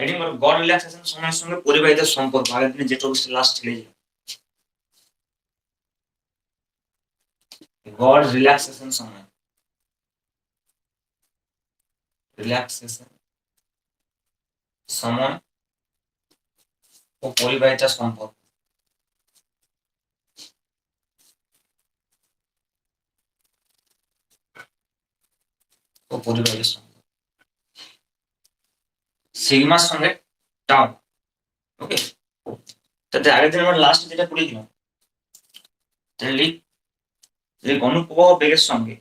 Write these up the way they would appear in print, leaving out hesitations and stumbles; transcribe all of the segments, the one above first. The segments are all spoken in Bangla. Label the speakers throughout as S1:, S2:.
S1: হেডিং করো গড় রিল্যাক্সেশন সময়ের সঙ্গে পরিবাহিত সম্পর্ক। আগের দিনে যে টপিকটা লাস্ট ছিল, গড় রিল্যাক্সেশন সময়, রিল্যাক্সেশন সময় ও পরিবাহিত সম্পর্ক। ও পরিবাহিত সম্পর্ক সিগমার সঙ্গে টাউ। ওকে, তাতে আগের দিন আমরা লাস্ট যেটা পড়েছিলাম, তাহলে অনুপ্রবাহ বেগের সঙ্গে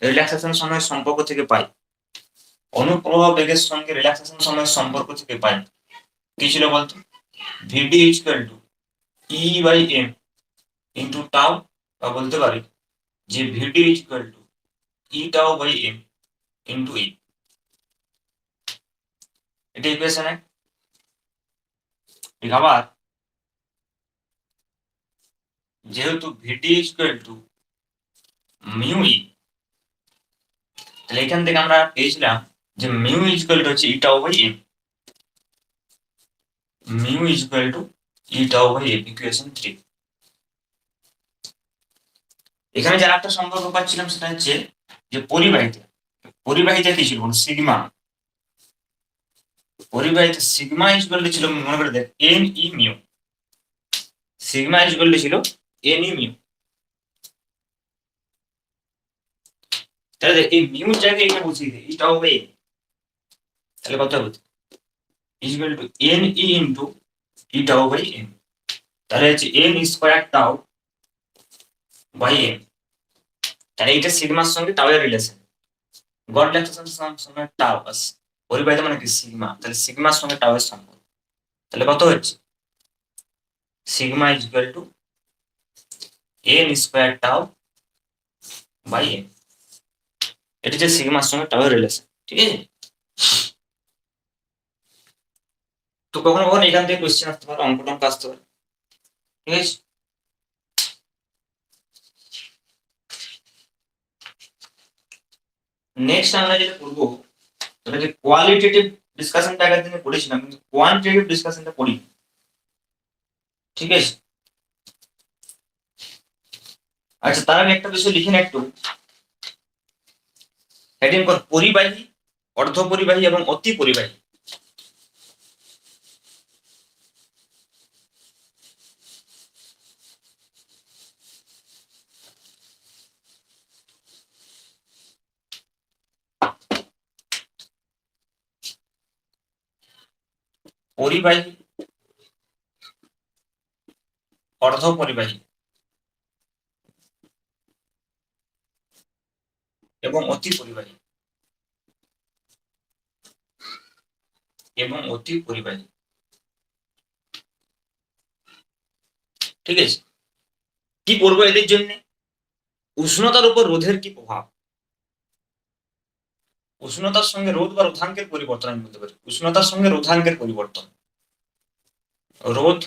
S1: রিল্যাক্সেশন সময়ের সম্পর্ক থেকে পাই। অনুপ্রবাহ বেগের সঙ্গে রিল্যাক্সেশন সময়ের সম্পর্ক থেকে পাই কি ছিল বলতো? V D equal to E by M into tau, বা বলতে পারি যে V D equal to E tau by M into E. এটা ইকুয়েশন এক। আবার যেহেতু V D equal to mu E, তাহলে এখান থেকে আমরা পেয়েছিলাম যে মিউ ইকুয়াল টু হচ্ছে E tau by M, mu equal to E tau by M, equation 3। এখানে যার একটা সম্পর্ক পাচ্ছিলাম সেটা হচ্ছে যে পরিবাহিতা কি ছিল সিগমা, পরিবাহিতা সিগমা ইকুয়াল টু ছিল, মনে করে দেখ, N E mu. Sigma equal two ছিল এন ই মিউ। তাহলে এই মিউ জায়গায় এটা বসিয়ে দিই, এটা হবে এন। তাহলে কত হবে? Equal to n e into e tau by n. তাহলে হচ্ছে n square tau by n. তাহলে এটা সিগমার সঙ্গে টাউ এর রিলেশন। গড় রিল্যাক্সেশন সঙ্গে টাউ বাস, পরিবাহিতা মানে কি সিগমা, তাহলে সিগমার সঙ্গে টাউ এর সম্পর্ক। তাহলে কত হচ্ছে? Sigma equal to n square tau by n. এটা হচ্ছে সিগমার সঙ্গে টাউ এর রিলেশন, ঠিক আছে? তো কখনো কখনো এখান থেকে কোশ্চেন আসতে পারে, অঙ্কটা আসতে পারে, ঠিক আছে? নেক্সট আমরা যেটা করবো সেটা যে কোয়ালিটেটিভ ডিসকাশনটা আগের দিনে পড়েছিলাম, কিন্তু কোয়ান্টিটেটিভ ডিসকাশনটা পড়ি, ঠিক আছে? আচ্ছা, তার আগে একটা বিষয় লিখে নে একটু, হেডিং কর পরিবাহী, অর্ধ পরিবাহী এবং অতি পরিবাহী। পরিবাহী, অর্ধ পরিবাহী এবং অতি পরিবাহী, ঠিক আছে? কি করবো এদের জন্য? উষ্ণতার উপর রোধের কি প্রভাব, উষ্ণতার সঙ্গে রোধ বা রোধাঙ্কের পরিবর্তন, আমি বলতে পারি উষ্ণতার সঙ্গে রোধাঙ্কের পরিবর্তন, রোধ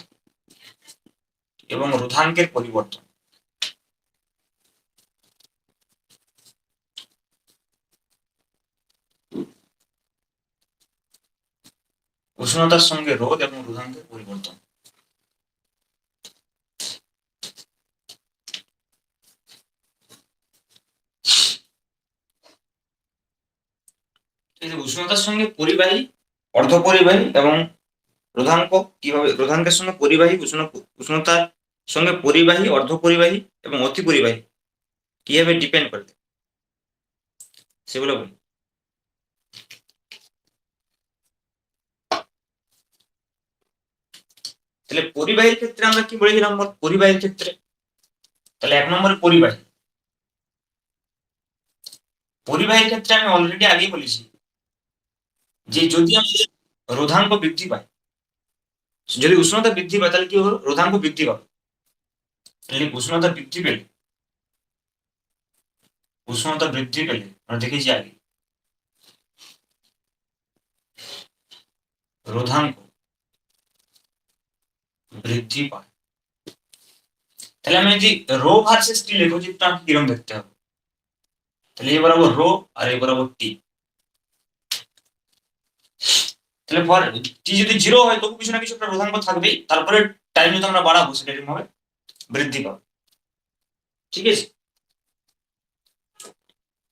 S1: এবং রোধাঙ্কের পরিবর্তন। উষ্ণতার সঙ্গে রোধ এবং রোধাঙ্কের পরিবর্তন। উষ্ণতার সঙ্গে পরিবাহী, অর্ধ পরিবাহী এবং রোধাঙ্ক কিভাবে, রোধাঙ্কের সঙ্গে পরিবাহী, উষ্ণতার সঙ্গে পরিবাহী, অর্ধ পরিবাহী এবং অতি পরিবাহী কিভাবে ডিপেন্ড করে সেগুলো বলি। তাহলে পরিবাহীর ক্ষেত্রে আমরা কি বলেছিলাম? পরিবাহীর ক্ষেত্রে তাহলে এক নম্বরে পরিবাহীর ক্ষেত্রে আমি অলরেডি আগেই বলেছি যে যদি আমাদের রোধাঙ্ক বৃদ্ধি পায়, যদি উষ্ণতা বৃদ্ধি পায় তাহলে কি হলো? রোধাঙ্ক বৃদ্ধি পাবে। তাহলে উষ্ণতা বৃদ্ধি পেলে আমরা দেখেছি আগে রোধাঙ্ক বৃদ্ধি পায়। তাহলে আমি যদি রো ভার্সেস টি লেখচিত্র কিরকম দেখতে হবে, তাহলে এ বরাবর রো আর এ বরাবর টি, তাহলে ফর টি যদি 0 হয় তবু কিছু না কিছু একটা রোধাঙ্ক থাকবেই, তারপরে টাইম যদি আমরা বাড়াবো সেটা এরকম ভাবে বৃদ্ধি পাবে। ঠিক আছে,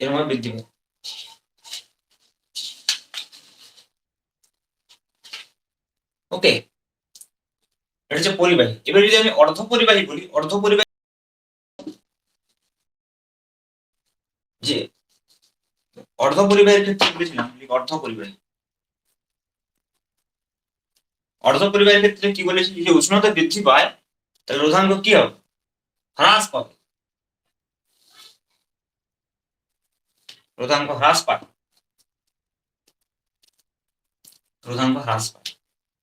S1: এরকম ভাবে বৃদ্ধি পাবে। ওকে, এটা হচ্ছে পরিবাহী। এবার যদি আমি অর্ধ পরিবাহী বলি, অর্ধ পরিবাহী যে অর্ধ পরিবাহীর ক্ষেত্রে বলেছিলাম অর্ধ পরিবাহী, অর্ধ পরিবাহীর ক্ষেত্রে কি বলেছি, যে উষ্ণতা বৃদ্ধি পায় তাহলে রোধাঙ্ক কি হবে, হ্রাস পাবে, রোধাঙ্ক হ্রাস পায়, রোধাঙ্ক হ্রাস পায়।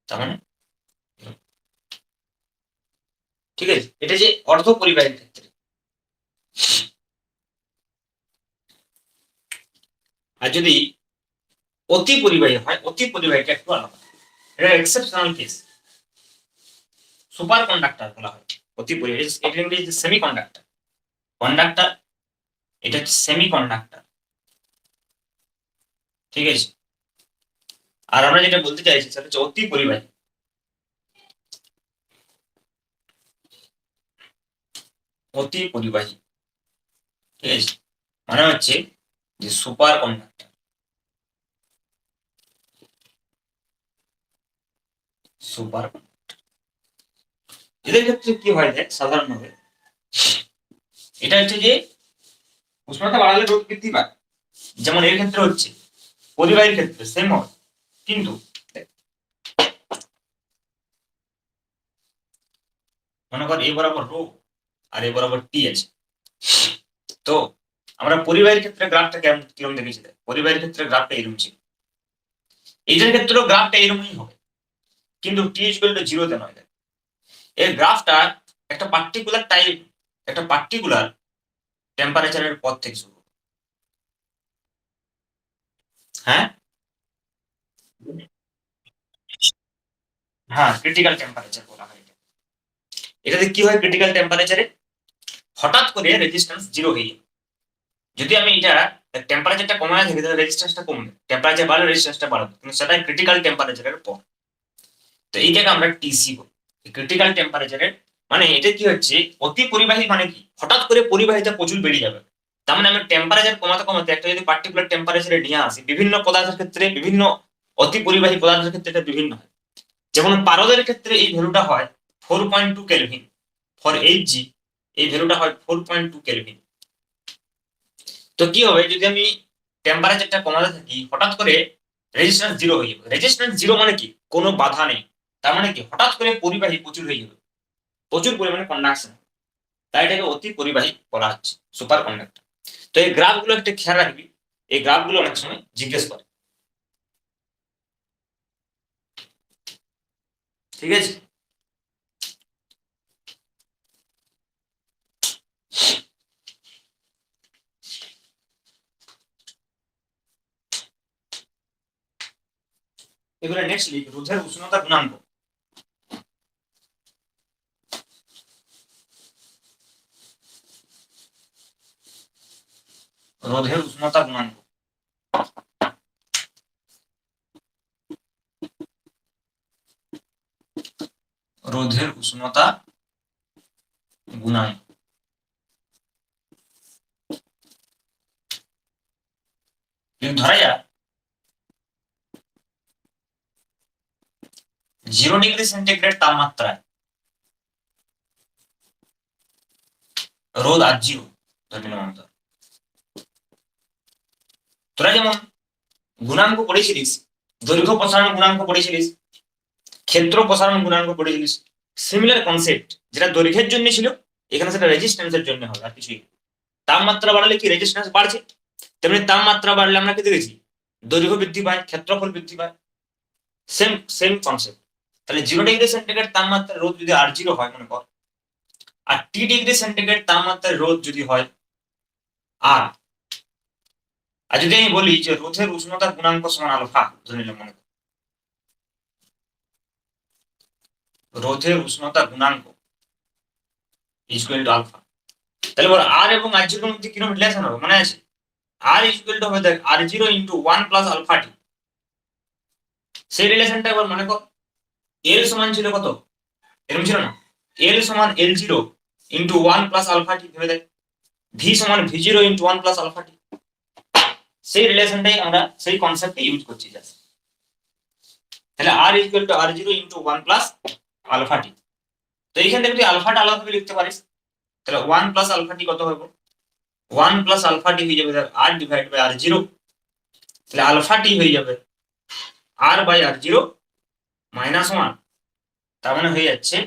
S1: তার মানে ঠিক আছে, এটা যে অর্ধ পরিবাহীর ক্ষেত্রে। আর যদি অতি পরিবাহী হয়, অতি পরিবাহীটা একটু আলাদা, এটা এক্সেপশনাল কেস, সুপার কন্ডাক্টর বলা হয় অতি পরিবাহী। এটা ইংরেজি সেমি কন্ডাক্টর, কন্ডাক্টর এটা হচ্ছে সেমি কন্ডাক্টর। ঠিক আছে, আর আমরা যেটা বলতে চাইছি সেটা হচ্ছে অতি পরিবাহী। অতি পরিবাহী, ঠিক আছে, মানে হচ্ছে যে সুপার কন্ডাক্টর, সুপার এদের ক্ষেত্রে কি হয় দেখ সাধারণভাবে, এটা হচ্ছে যে উষ্ণতা বাড়ালে রোধ বৃদ্ধি পায়, যেমন এর ক্ষেত্রে হচ্ছে পরিবাহীর ক্ষেত্রে সেম হয়, কিন্তু মনে কর এ বরাবর রো আর এ বরাবর টি আছে, তো আমরা পরিবাহীর ক্ষেত্রে গ্রাফটা কেমন কিরকম দেখেছি, পরিবাহীর ক্ষেত্রে গ্রাফটা এরকম ছিল, এইটার ক্ষেত্রেও গ্রাফটা এরকমই হবে, কিন্তু টি ইকুয়াল টু 0 তে নয়। এর গ্রাফটা একটা পার্টিকুলার টাইপ, একটা পার্টিকুলার টেম্পারেচারের পর থেকে শুরু। হ্যাঁ হ্যাঁ, ক্রিটিক্যাল টেম্পারেচার বলা হয় এটা। এটাতে কি হয়, ক্রিটিক্যাল টেম্পারেচারে হঠাৎ করে রেজিস্ট্যান্স 0 হয়ে যাবে। যদি আমি এটা টেম্পারেচারটা কমায় থাকি তাহলে রেজিস্ট্যান্সটা কমবে, টেম্পারেচার বাড়লে রেজিস্ট্যান্সটা বাড়বে, কিন্তু সেটা ক্রিটিক্যাল টেম্পারেচারের পর। তো এইটাকে আমরা টিসি বলি, ক্রিটিক্যাল টেম্পারেচারের। মানে এটা কি হচ্ছে, অতি পরিবাহী মানে কি, হঠাৎ করে পরিবাহিতা প্রচুর বেড়ে যাবে। তার মানে আমি টেম্পারেচার কমাতে কমাতে একটা যদি পার্টিকুলার টেম্পারেচারে নিয়ে আসি, বিভিন্ন পদার্থের ক্ষেত্রে বিভিন্ন অতি পরিবাহী পদার্থের ক্ষেত্রে এটা বিভিন্ন হয়। যেমন পারদের ক্ষেত্রে এই ভ্যালুটা হয় 4.2 কেলভিন, ফর Hg এই ভ্যালুটা হয় 4.2 কেলভিন। তো কি হবে, যদি আমি টেম্পারেচারটা কমাতে থাকি হঠাৎ করে রেজিস্ট্যান্স 0 হয়ে যাবে। রেজিস্ট্যান্স 0 মানে কি, কোনো বাধা নেই, তার মানে কি হঠাৎ করে পরিবাহী প্রচুর হয়ে যাবে, প্রচুর পরিমাণে কন্ডাকশন, তাই এটাকে অতি পরিবাহী বলা হচ্ছে, সুপার কন্ডাক্টর। তো এই গ্রাফগুলো একটা খেয়াল রাখবি, এই গ্রাফগুলো অনেক সময় জিজ্ঞেস করে। ঠিক আছে, এবারে নেক্সট লিখ রোধের উষ্ণতা গুণাঙ্ক। রোধের উষ্ণতা গুণাঙ্ক, রোধের উষ্ণতা গুণাঙ্ক। ধরা যাক 0 ডিগ্রি সেন্টিগ্রেড তাপমাত্রায় রোধ R0 ধরে নিলাম আমরা। তোরা যেমন গুণাঙ্ক পড়েছিলিস, দৈর্ঘ্য প্রসারণ গুণাঙ্ক পড়েছিলিস, ক্ষেত্র প্রসারণ গুণাঙ্ক পড়েছিলিস, সিমিলার কনসেপ্ট, যেটা দৈর্ঘ্যের জন্য ছিল এখানে সেটা রেজিস্ট্যান্সের জন্য হবে, আর কিছুই। তাপমাত্রা বাড়লে কি রেজিস্ট্যান্স বাড়ছে, তেমনি তাপমাত্রা বাড়লে আমরা কি দেখেছি, দৈর্ঘ্য বৃদ্ধি পায়, ক্ষেত্রফল বৃদ্ধি পায়, সেম সেম কনসেপ্ট। তাহলে 0 ডিগ্রি সেন্টিগ্রেড তাপমাত্রার রোধ যদি R0 হয় মনে কর, আর টি ডিগ্রি সেন্টিগ্রেড তাপমাত্রার রোধ যদি হয় আর, আর যদি আমি বলি যে রোধের উষ্ণতার গুণাঙ্ক সমান আলফা ধরে নিলাম, মনে কর রোধের উষ্ণতা গুণাঙ্ক ইকুয়াল টু আলফা, তাহলে বল আর এবং R0 এর মধ্যে কিরকম রিলেশন হবে মনে আছে, আর ইকুয়াল টু হবে দেখ R0 ইনটু 1 প্লাস আলফা টি, সেই রিলেশনটা একবার মনে কর, এল সমান ছিল কত, এরকম ছিল না, এল সমান L0 ইন্টু 1 প্লাস আলফা টি, ভেবে দেখ, ভি সমান V0 ইন্টু 1 প্লাস আলফা টি। সেই রিলেশনটাই আমরা সেই কনসেপ্টে ইউজ করছি জাস্ট। তাহলে R equal to R0 into 1 plus alpha T. তো এইখান থেকে তুই আলফাটা আলাদাভাবে লিখতে পারিস, তাহলে 1 প্লাস আলফা টি কত হবে, 1 প্লাস আলফা টি হয়ে যাবে আর ডিভাইড বাই R0, তাহলে আলফা টি হয়ে যাবে আর বাই R0 মাইনাস 1। তার মানে হয়ে যাচ্ছে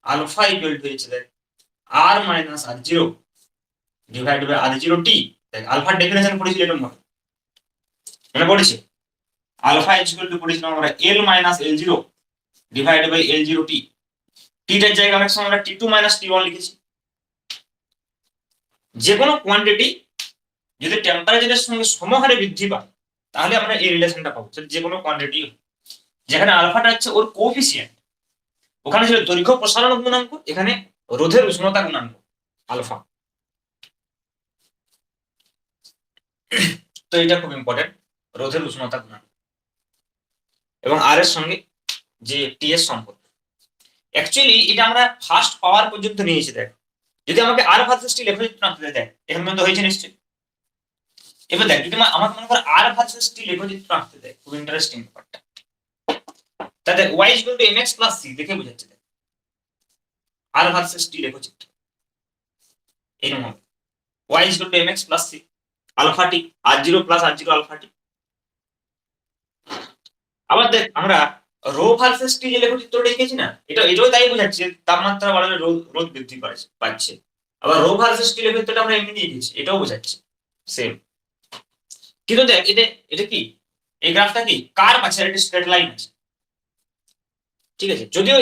S1: আলফা ইকুয়াল টু হচ্ছে দেখ R minus R0 divide by R0 T. দেখ আলফার ডেফিনেশন পড়েছিল এরকম ভাবে, মনে পড়েছে, আলফা ইকুয়াল টু পড়েছিলাম আমরা L minus L0 divide by L0 t. টিটার জায়গায় অনেক সময় আমরা T2 মাইনাস T1 লিখেছি। যে কোনো কোয়ান্টিটি যদি টেম্পারেচারের সঙ্গে সমহারে বৃদ্ধি পায় তাহলে আমরা এই রিলেশনটা পাবো, যে কোনো কোয়ান্টিটি, যেখানে আলফাটা হচ্ছে ওর কোএফিসিয়েন্ট, ওখানে ছিল দৈর্ঘ্য প্রসারণ গুণাঙ্ক, এখানে রোধের উষ্ণতা গুণাঙ্ক আলফা। তো এটা খুব ইম্পর্টেন্ট, রোধের উষ্ণতা গুণাঙ্ক এবং আর এর সঙ্গে যে টি এর সম্পর্ক। অ্যাকচুয়ালি এটা আমরা ফার্স্ট পাওয়ার পর্যন্ত নিয়েছি। দেখ যদি আমাকে আর ভার্সেস টি লেখচিত্র আঁকতে দেয়, এখান পর্যন্ত হয়েছে নিশ্চয়ই। এবার দেখ যদি আমাকে মনে কর আর ভার্সেস টি লেখচিত্র আঁকতে দেয়, খুব ইন্টারেস্টিং ব্যাপারটা। তাহলে y equal to mx plus c দেখে বোঝাচ্ছে, দেখ আর ভার্সেস টি লেখচিত্র এরকম হবে, y equal to mx plus c alpha t r0 plus r0 alpha t. আবার দেখ আমরা রো ভার্সেস টি যে লেখচিত্রটা লিখেছি না, এটাও তাই বোঝাচ্ছে তাপমাত্রা বাড়লে রোধ বৃদ্ধি পাচ্ছে। আবার রো ভার্সেস টি লেখচিত্রটা আমরা এমনি লিখেছি, এটাও বোঝাচ্ছে সেম। কিন্তু দেখ এটা কি, এই গ্রাফটা কি কার্ভ আছে, এটা স্ট্রেট লাইন আছে, ঠিক আছে। যদিও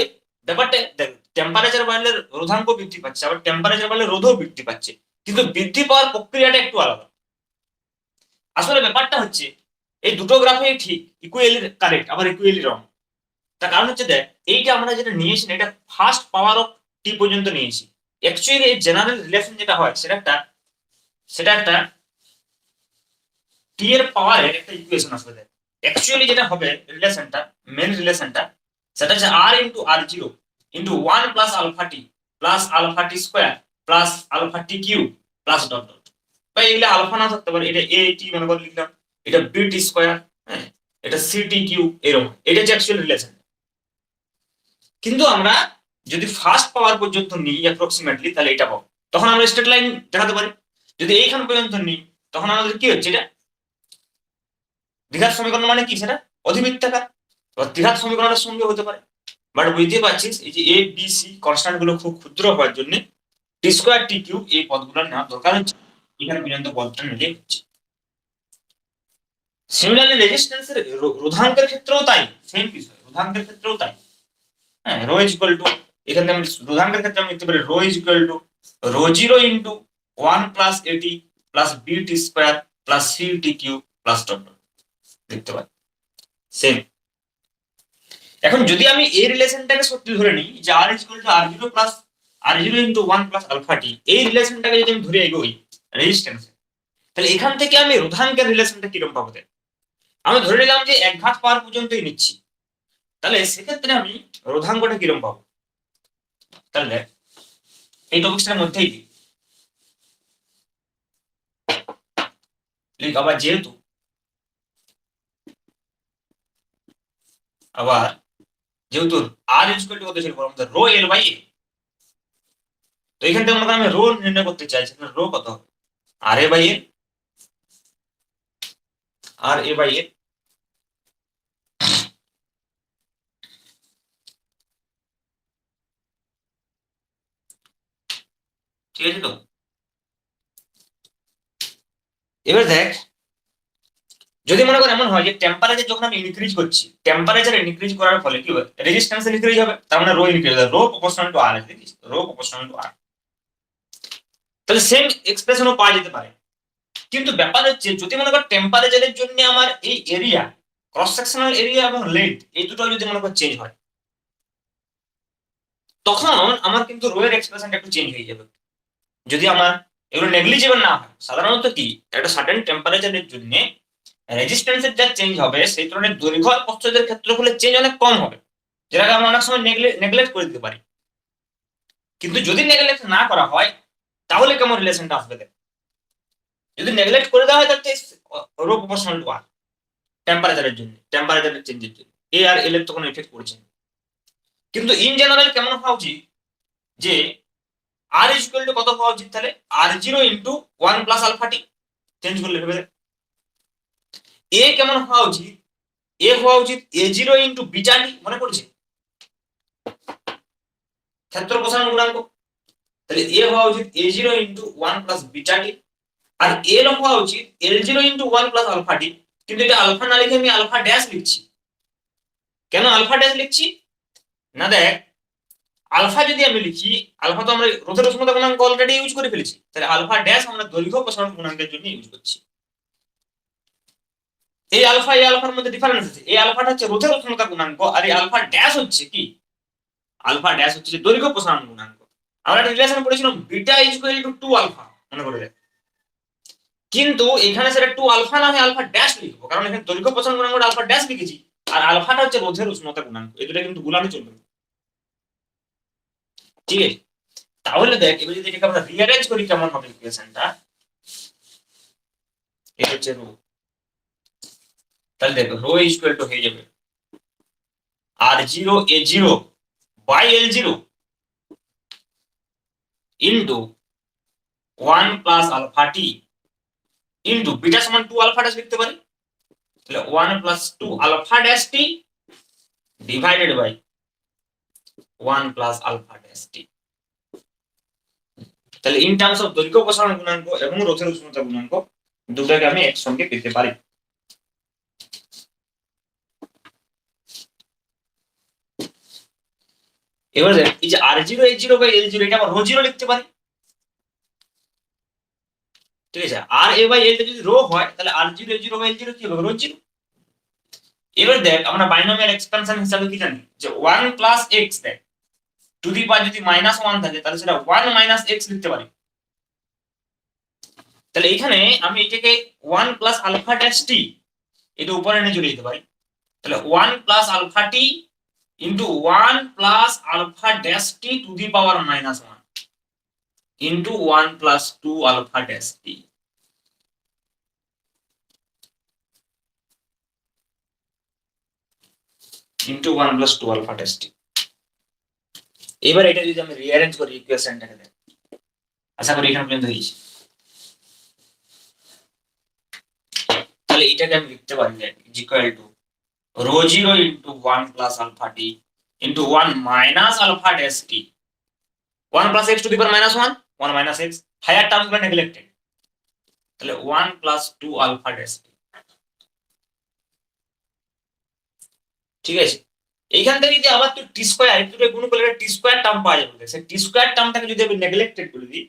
S1: ব্যাপারটা দেখ টেম্পারেচার বাড়লে রোধাঙ্ক বৃদ্ধি পাচ্ছে, আবার টেম্পারেচার বাড়লে রোধও বৃদ্ধি পাচ্ছে, কিন্তু বৃদ্ধি পাওয়ার প্রক্রিয়াটা একটু আলাদা। আসলে ব্যাপারটা হচ্ছে এই দুটো গ্রাফে ঠিক ইকুয়ালি কারেক্ট, আবার ইকুয়ালি রং। তার কারণ হচ্ছে দেখ এইটা আমরা যেটা নিয়েছি এটা ফার্স্ট পাওয়ার অফ টি পর্যন্ত নিয়েছি। অ্যাকচুয়ালি এই জেনারেল রিলেশন যেটা হয় সেটা একটা টি এর পাওয়ারের একটা ইকুয়েশন আসবে। দেখ অ্যাকচুয়ালি যেটা হবে রিলেশনটা, মেন রিলেশনটা, সেটা হচ্ছে R into R0 into 1 plus alpha T plus alpha T square plus alpha T cube plus dot dot. বা এগুলো আলফা না থাকতে পারে, এটা এ টি মনে করে লিখলাম, এটা বি টি স্কোয়ার, হ্যাঁ এটা সি টি কিউ, এরকম এটা হচ্ছে অ্যাকচুয়াল রিলেশন। কিন্তু আমরা যদি ফার্স্ট পাওয়ার পর্যন্ত নিই অ্যাপ্রক্সিমেটলি, তাহলে এটা পাবো, তখন আমরা স্ট্রেট লাইন দেখাতে পারি। যদি এইখান পর্যন্ত নিই তখন আমাদের কি হচ্ছে, এটা দ্বিঘাত সমীকরণ মানে কি, সেটা অধিবৃত্তাকার বা দ্বিঘাত সমীকরণের সঙ্গে হতে পারে। বাট বুঝতে পারছিস এই যে এ বি সি কনস্ট্যান্ট গুলো খুব ক্ষুদ্র হওয়ার জন্য টি স্কোয়ার টি কিউব এই পদগুলো নেওয়ার দরকার হচ্ছে, এখানে পর্যন্ত পদটা নিলে হচ্ছে। সিমিলারলি রেজিস্ট্যান্সের রোধাঙ্কের ক্ষেত্রেও তাই, সেম বিষয়, রোধাঙ্কের ক্ষেত্রেও তাই। হ্যাঁ রো ইজ ইকুয়াল টু, এখানে আমি রোধাঙ্কের ক্ষেত্রে আমি লিখতে পারি rho is equal to ρ0 into 1 plus A T plus B T square plus C T cube plus dot dot লিখতে পারি সেম। এখন যদি আমি এই রিলেশনটাকে সত্যি ধরে নিই যে R is equal to r0 plus r0 into 1 plus alpha T, এই রিলেশনটাকে যদি আমি ধরে এগোই রেজিস্ট্যান্স, তাহলে এখান থেকে আমি রোধাঙ্কের রিলেশনটা কিরকম পাবো। আমি ধরে নিলাম যে এক ঘাত পাওয়ার পর্যন্তই নিচ্ছি, তাহলে সেক্ষেত্রে আমি রোধাঙ্কটা কিরকম পাবো। তাহলে এই টপিকটার মধ্যেই লিখ আবার যেহেতু আর ইজ ইকুয়াল টু কত ছিল বলুন তো, রো এল বাই এ। তো এখান থেকে মনে করেন আমি রো নির্ণয় করতে চাই, সেটা রো কত হবে, আর এ by A, R A by এ। ঠিক আছে তো, এবার দেখ যদি মনে করেন এমন হয় যে টেম্পারেচার যখন আমি ইনক্রিজ করছি, টেম্পারেচার ইনক্রিজ করার ফলে কি হবে, রেজিস্ট্যান্স ইনক্রিজ হবে, তার মানে রো ইনক্রিজ হবে, রো প্রপোর্শনাল টু আর, দেখিস রো প্রপোর্শনাল টু আর। তাহলে সেম এক্সপ্রেশনও পাওয়া যেতে পারে। কিন্তু ব্যাপার হচ্ছে যদি মনে কর টেম্পারেচারের জন্য আমার এই এরিয়া, ক্রস সেকশনাল এরিয়া এবং লেন্থ এই দুটো যদি মনে কর চেঞ্জ হয়, তখন আমার কিন্তু রো এর এক্সপ্রেশনটা একটু চেঞ্জ হয়ে যাবে। যদি আমার এগুলো নেগলিজেবল না হয়, সাধারণত কি একটা সার্টেন টেম্পারেচারের জন্য রেজিস্ট্যান্সের যা চেঞ্জ হবে সেই তুলনায় দৈর্ঘ্য আর প্রস্থের ক্ষেত্রফলের চেঞ্জ অনেক কম হবে, যেটাকে আমরা অনেক সময় নেগলেক্ট করে দিতে পারি। কিন্তু যদি নেগলেক্ট না করা হয় তাহলে কেমন রিলেশনটা আসবে দেখ। যদি নেগলেক্ট করে দেওয়া হয় তাহলে রো প্রপোর্শনাল টু আর, টেম্পারেচারের জন্য, টেম্পারেচারের চেঞ্জের জন্য এ আর এল এর তো কোনো এফেক্ট পড়ছে না। কিন্তু ইন জেনারেল কেমন হওয়া উচিত যে আর ইকুয়াল টু কত হওয়া উচিত, তাহলে R zero into one plus alpha T, change করলে ভেবে দেখ। এ কেমন হওয়া উচিত, এ হওয়া উচিত A zero into beta T, মনে পড়ছে ক্ষেত্র প্রসারণ গুণাঙ্ক, তাহলে এ হওয়া উচিত A zero into one plus beta T, আর এল হওয়া উচিত L zero into one plus alpha T. কিন্তু এটা আলফা না লিখে আমি আলফা ড্যাশ লিখছি। কেন আলফা ড্যাশ লিখছি না, দেখ আলফা যদি আমি লিখি, আলফা তো আমরা রোধের উষ্ণতা গুণাঙ্ক অলরেডি ইউজ করে ফেলেছি, তাহলে আলফা ড্যাশ আমরা দৈর্ঘ্য প্রসারণ গুণাঙ্কের জন্য ইউজ করছি। এই আলফা এই আলফার মধ্যে ডিফারেন্স আছে, এই আলফাটা হচ্ছে রোধের উষ্ণতা গুণাঙ্ক, আর এই আলফা ড্যাশ হচ্ছে কি, আলফা ড্যাশ হচ্ছে দৈর্ঘ্য প্রসারণ গুণাঙ্ক। আমরা একটা রিলেশন পড়েছিলাম beta is equal to 2 alpha, মনে করে দেখ। কিন্তু এখানে সেটা 2 আলফা না হয় আলফা ড্যাশ লিখবো, কারণ এখানে দৈর্ঘ্য প্রসারণ গুণাঙ্কটা আলফা ড্যাশ লিখেছি, আর আলফাটা হচ্ছে রোধের উষ্ণতা গুণাঙ্ক, এই দুটো কিন্তু গুলানো চলবে না। ঠিক আছে, তাহলে দেখ এবার যদি এটাকে আমরা রিঅ্যারেঞ্জ করি কেমন হবে ইকুয়েশনটা, এটা হচ্ছে রো, তাহলে দেখো রো ইজ ইকুয়াল টু হয়ে যাবে R zero A zero by L zero into one plus alpha T into beta সমান 2 আলফা ড্যাশ লিখতে পারি, তাহলে 1 plus 2 alpha dash T divided by 1 plus alpha dash T. তাহলে ইন টার্মস অফ দৈর্ঘ্য প্রসারণ গুণাঙ্ক এবং রোধের উষ্ণতা গুণাঙ্ক দুটোকে আমি একসঙ্গে পেতে পারি। এবার দেখ এই যে R zero A zero by L zero, এটা আমরা রো জিরো লিখতে পারি। ঠিক আছে, আর এ বাই এল যদি রো হয় তাহলে R zero A zero by L zero কি হবে, রো জিরো। এবার দেখ আমরা বাইনোমিয়াল এক্সপেনশন হিসাবে কি জানি যে 1 প্লাস এক্স, দেখ টু দি পাওয়ার যদি মাইনাস 1 থাকে তাহলে সেটা 1 মাইনাস এক্স লিখতে পারি। তাহলে এখানে আমি এটাকে 1 প্লাস আলফা ড্যাশ টি এটা উপরে এনে চলে যেতে পারি, তাহলে 1 plus alpha T into 1 plus alpha dash T to the power minus 1 into 1 plus 2 alpha dash T. Into 1 plus 2 alpha dash T. এবার এটা যদি আমি রিঅ্যারেঞ্জ করি ইকুয়েশনটাকে, দেখ আশা করি এখানে পর্যন্ত হয়েছে। তাহলে এটাকে আমি লিখতে পারি যে is equal to rho zero into 1 plus alpha T into 1 minus alpha dash t, 1 plus x to the power minus 1, 1 minus x, higher terms গুলো নেগলেক্টেড, তাহলে 1 প্লাস 2 আলফা ড্যাশ টি। ঠিক আছে, এইখান থেকে যদি আবার তুই টি স্কয়ার একটু গুণ করলে টি স্কয়ার টার্ম পাওয়া যাবে, সেই টি স্কয়ার টার্মটাকে যদি আমি নেগলেক্টেড করে দিই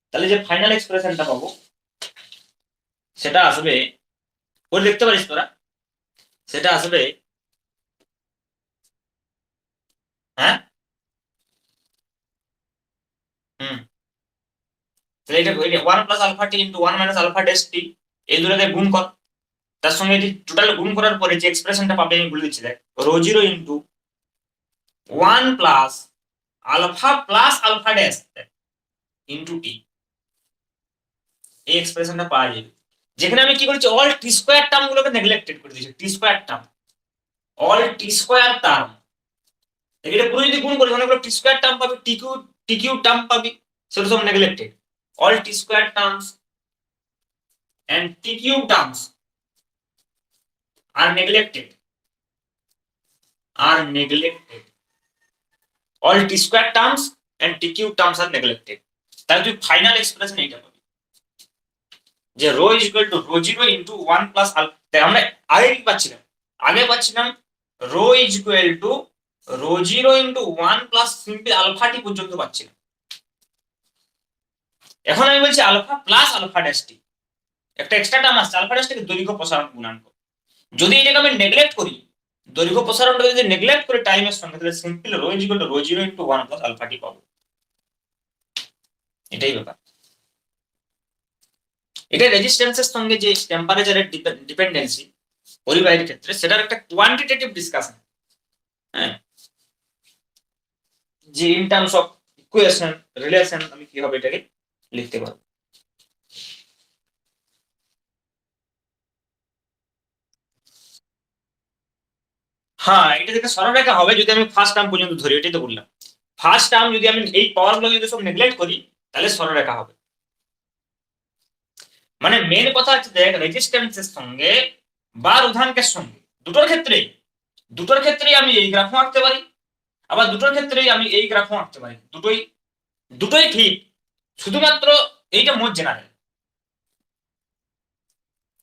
S1: তাহলে যে ফাইনাল এক্সপ্রেশনটা পাবো সেটা আসবে, করে দেখতে পারিস তোরা, সেটা আসবে হ্যাঁ তাহলে এটা 1 প্লাস আলফা টি into 1 minus alpha dash T, এই দুটোতে গুণ কর, তার সঙ্গে এটি টোটাল গুণ করার পরে যে এক্সপ্রেশনটা পাবে আমি বলে দিচ্ছি, দেখ rho zero into 1 plus alpha dash into T, এই এক্সপ্রেশনটা পাওয়া যাবে। যেখানে আমি কি করেছি অল টি স্কয়ার টার্ম গুলোকে নেগলেক্টেড করে দিয়েছি, টি স্কয়ার টার্ম, অল টি স্কয়ার টার্ম, এটা পুরো যদি গুণ করি অনেকগুলো টি স্কয়ার টার্ম পাবি, টি কিউ টার্ম পাবি, সেগুলো সব neglected, all T square terms and t cube terms are neglected, all t square terms and t cube terms are neglected, তাহলে তুই ফাইনাল এক্সপ্রেশন এইটা পাবি যে rho is equal to rho zero into 1 plus alpha. আমরা আগে কি পাচ্ছিলাম, আগে পাচ্ছিলাম rho is equal to rho zero into 1 plus simple alpha t পর্যন্ত পাচ্ছিলাম, এখন আমি বলছি alpha plus alpha dash t, একটা এক্সট্রা টার্ম আসছে আলফা ড্যাশ টি দৈর্ঘ্য প্রসারণ গুণাঙ্ক। যদি এটাকে আমি নেগলেক্ট করি, দৈর্ঘ্য প্রসারণটা যদি নেগলেক্ট করে টাইমের সঙ্গে, তাহলে simple rho is equal to rho zero into 1 plus alpha t পাবো, এটাই ব্যাপার। এটা রেজিস্ট্যান্সের সঙ্গে যে টেম্পারেচারের ডিপেন্ডেন্সি পরিবাহীর ক্ষেত্রে, সেটার একটা কোয়ান্টিটেটিভ ডিসকাশন। হ্যাঁ, যে in terms of equation relation আমি কিভাবে এটাকে লিখতে পারবো। হ্যাঁ, এটা থেকে সরলরেখা হবে যদি আমি ফার্স্ট টার্ম পর্যন্ত ধরি, এটাই তো বললাম। ফার্স্ট টার্ম যদি আমি এই পাওয়ারগুলো যদি সব নেগলেক্ট করি, তাহলে সরলরেখা হবে। মানে মেন কথা হচ্ছে দেখ, রেজিস্ট্যান্সের সঙ্গে বা রোধাঙ্কের সঙ্গে দুটোর ক্ষেত্রেই আমি এই গ্রাফও আঁকতে পারি, আবার দুটোর ক্ষেত্রেই আমি এই গ্রাফও আঁকতে পারি। দুটোই দুটোই ঠিক, শুধুমাত্র এইটা মোট জেনারেল,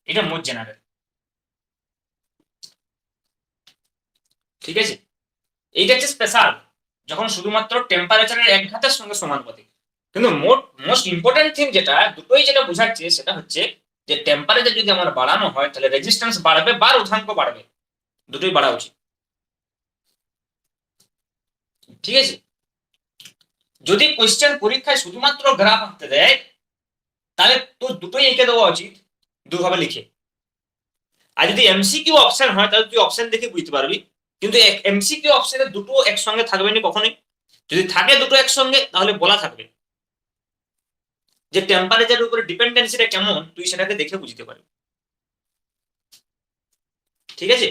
S1: এটা মোট জেনারেল। ঠিক আছে, এইটা হচ্ছে স্পেশাল, যখন শুধুমাত্র টেম্পারেচারের এক ঘাতের সঙ্গে সমানুপাতিক। কিন্তু মোস্ট ইম্পর্টেন্ট থিং যেটা দুটোই যেটা বোঝাচ্ছে সেটা হচ্ছে যে টেম্পারেচার যদি আমার বাড়ানো হয় তাহলে রেজিস্ট্যান্স বাড়বে বা রোধাঙ্ক বাড়বে, দুটোই বাড়া উচিত। ঠিক আছে, যদি কোশ্চেন পরীক্ষায় শুধুমাত্র গ্রাফ আঁকতে দেয়, তাহলে তো দুটোই এঁকে দেওয়া উচিত দুভাবে লিখে। আর যদি এমসিকিউ অপশন হয় তাহলে তুই অপশন দেখে বুঝতে পারবি, কিন্তু এমসিকিউ অপশনে দুটো একসঙ্গে থাকবে না কখনোই। যদি থাকে দুটো একসঙ্গে তাহলে বলা থাকবে যে টেম্পারেচারের উপরে ডিপেন্ডেন্সিটা কেমন, তুই সেটাকে দেখে বুঝতে পারবি। ঠিক আছে,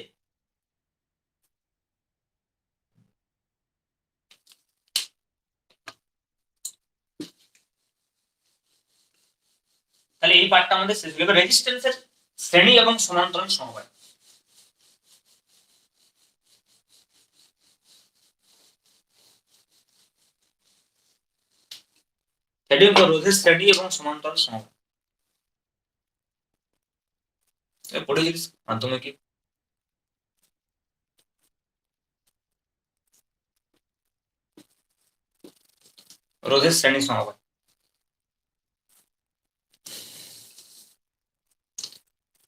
S1: তাহলে এই পার্টটা আমাদের শেষ হলো। রেজিস্ট্যান্সের শ্রেণী এবং সমান্তরাল সমবায়। সেটি হলো রোধের শ্রেণী এবং সমান্তরাল সমবায়। পড়েছিস মাধ্যমিকে? রোধের শ্রেণী সমবায়।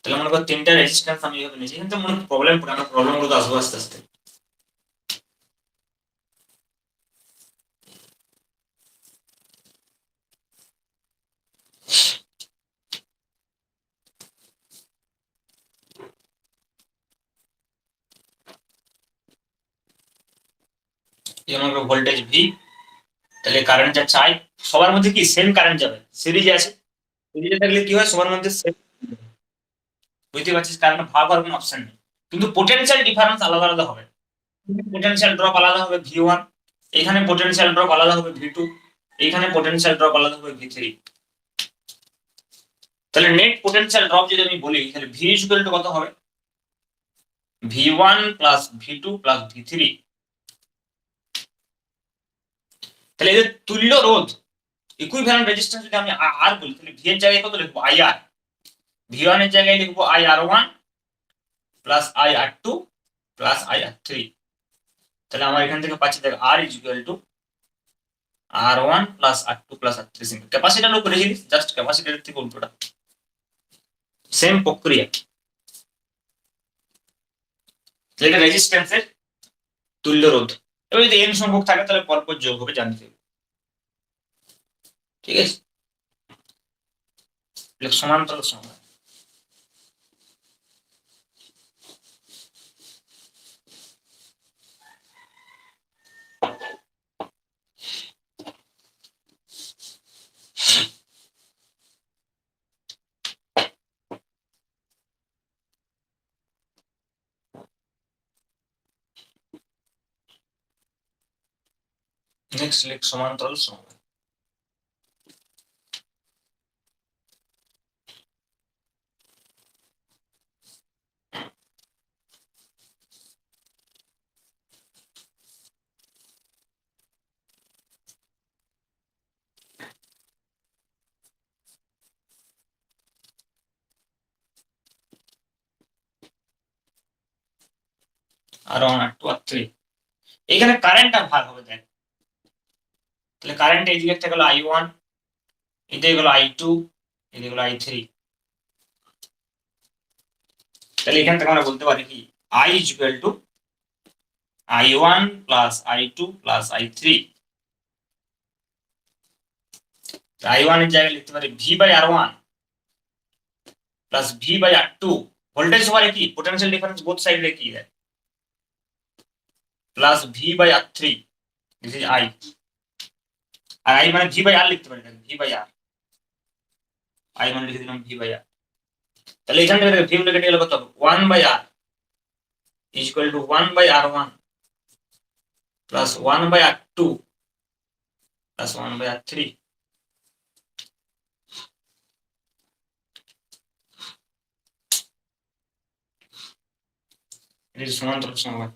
S1: তাহলে মনে কর তিনটা রেজিস্ট্যান্স আমি এইভাবে নিয়েছি, কিন্তু মনে প্রবলেম পড়ে, আমরা প্রবলেম গুলো আসবো আস্তে আস্তে। যেমন ভোল্টেজ ভি, তাহলে কারেন্ট যা চাই সবার মধ্যে কি সেম কারেন্ট যাবে, সিরিজে আছে। সিরিজে থাকলে কি হয়, সবার মধ্যে সেম। বুঝতে পারছিস, কারেন্ট ভাগ হওয়ার কোনো অপশন নেই, কিন্তু পোটেনশিয়াল ডিফারেন্স আলাদা আলাদা হবে। পোটেনশিয়াল ড্রপ আলাদা হবে ভি1, এখানে পোটেনশিয়াল ড্রপ আলাদা হবে ভি2, এখানে পোটেনশিয়াল ড্রপ আলাদা হবে ভি3। তাহলে নেট পোটেনশিয়াল ড্রপ যদি আমি বলি, তাহলে ভি ইকুয়াল টু কত হবে, ভি1 প্লাস ভি2 প্লাস ভি3। তাহলে এদের তুল্য রোধ, ইকুইভ্যালেন্ট রেজিস্ট্যান্স যদি আমি আর বলি, তাহলে ভি এর জায়গায় কত লিখবো, আই আর। ভি1 এর জায়গায় লিখবো I R one plus I R two plus I R three. তাহলে আমার এখান থেকে পাচ্ছি দেখ R is equal to R one plus R two plus R three. Simple ক্যাপাসিটারও করেছিলিস, জাস্ট ক্যাপাসিটারের থেকে উল্টোটা, সেম প্রক্রিয়া। এটা রেজিস্ট্যান্সের তুল্য রোধ। এবার যদি এন সংখ্যক থাকে তাহলে পরপর যোগ হবে, জানতে হবে। ঠিক আছে, সমান্তরাল সমবায়। নেক্সট লিখ সমান্তরাল সমবায়। আর ওয়ান আর টু আর থ্রি, এখানে কারেন্টটা ভাগ হবে দেখ। তাহলে কারেন্ট এই দিকে একটা গেল আই ওয়ান, এদিকে গেল আই টু, এদিকে গেল আই থ্রি। তাহলে এখান থেকে আমরা বলতে পারি কি, I is equal to I one plus I two plus I three. I one এর জায়গায় লিখতে পারি V by R one plus V by R two, voltage হওয়ার কি পোটেনশিয়াল ডিফারেন্স বোথ সাইড রে কি দেয়, plus V by R three, this is I, আর আই মানে ভি বাই আর লিখতে পারি, ভি বাই আর, আই মানে লিখে দিলাম ভি বাই আর। তাহলে এখান থেকে ভি কেটে গেলে কত হবে, 1 by R is equal to 1 by R one plus 1 by R two plus 1 by R three. এটা সমান্তরাল সমবায়।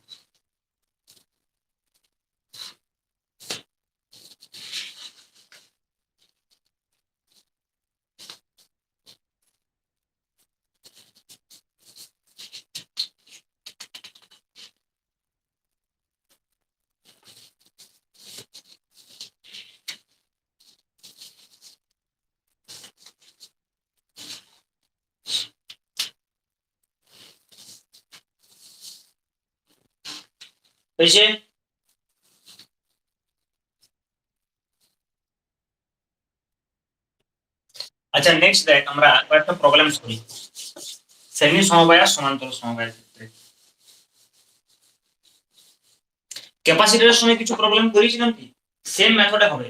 S1: হয়েছে? আচ্ছা নেক্সট দেখ, আমরা কয়েকটা প্রবলেম করি শ্রেণী সমবায় আর সমান্তরাল সমবায়ের ক্ষেত্রে। ক্যাপাসিটরের সময় কিছু প্রবলেম করেছিলাম কি, সেম মেথডে হবে,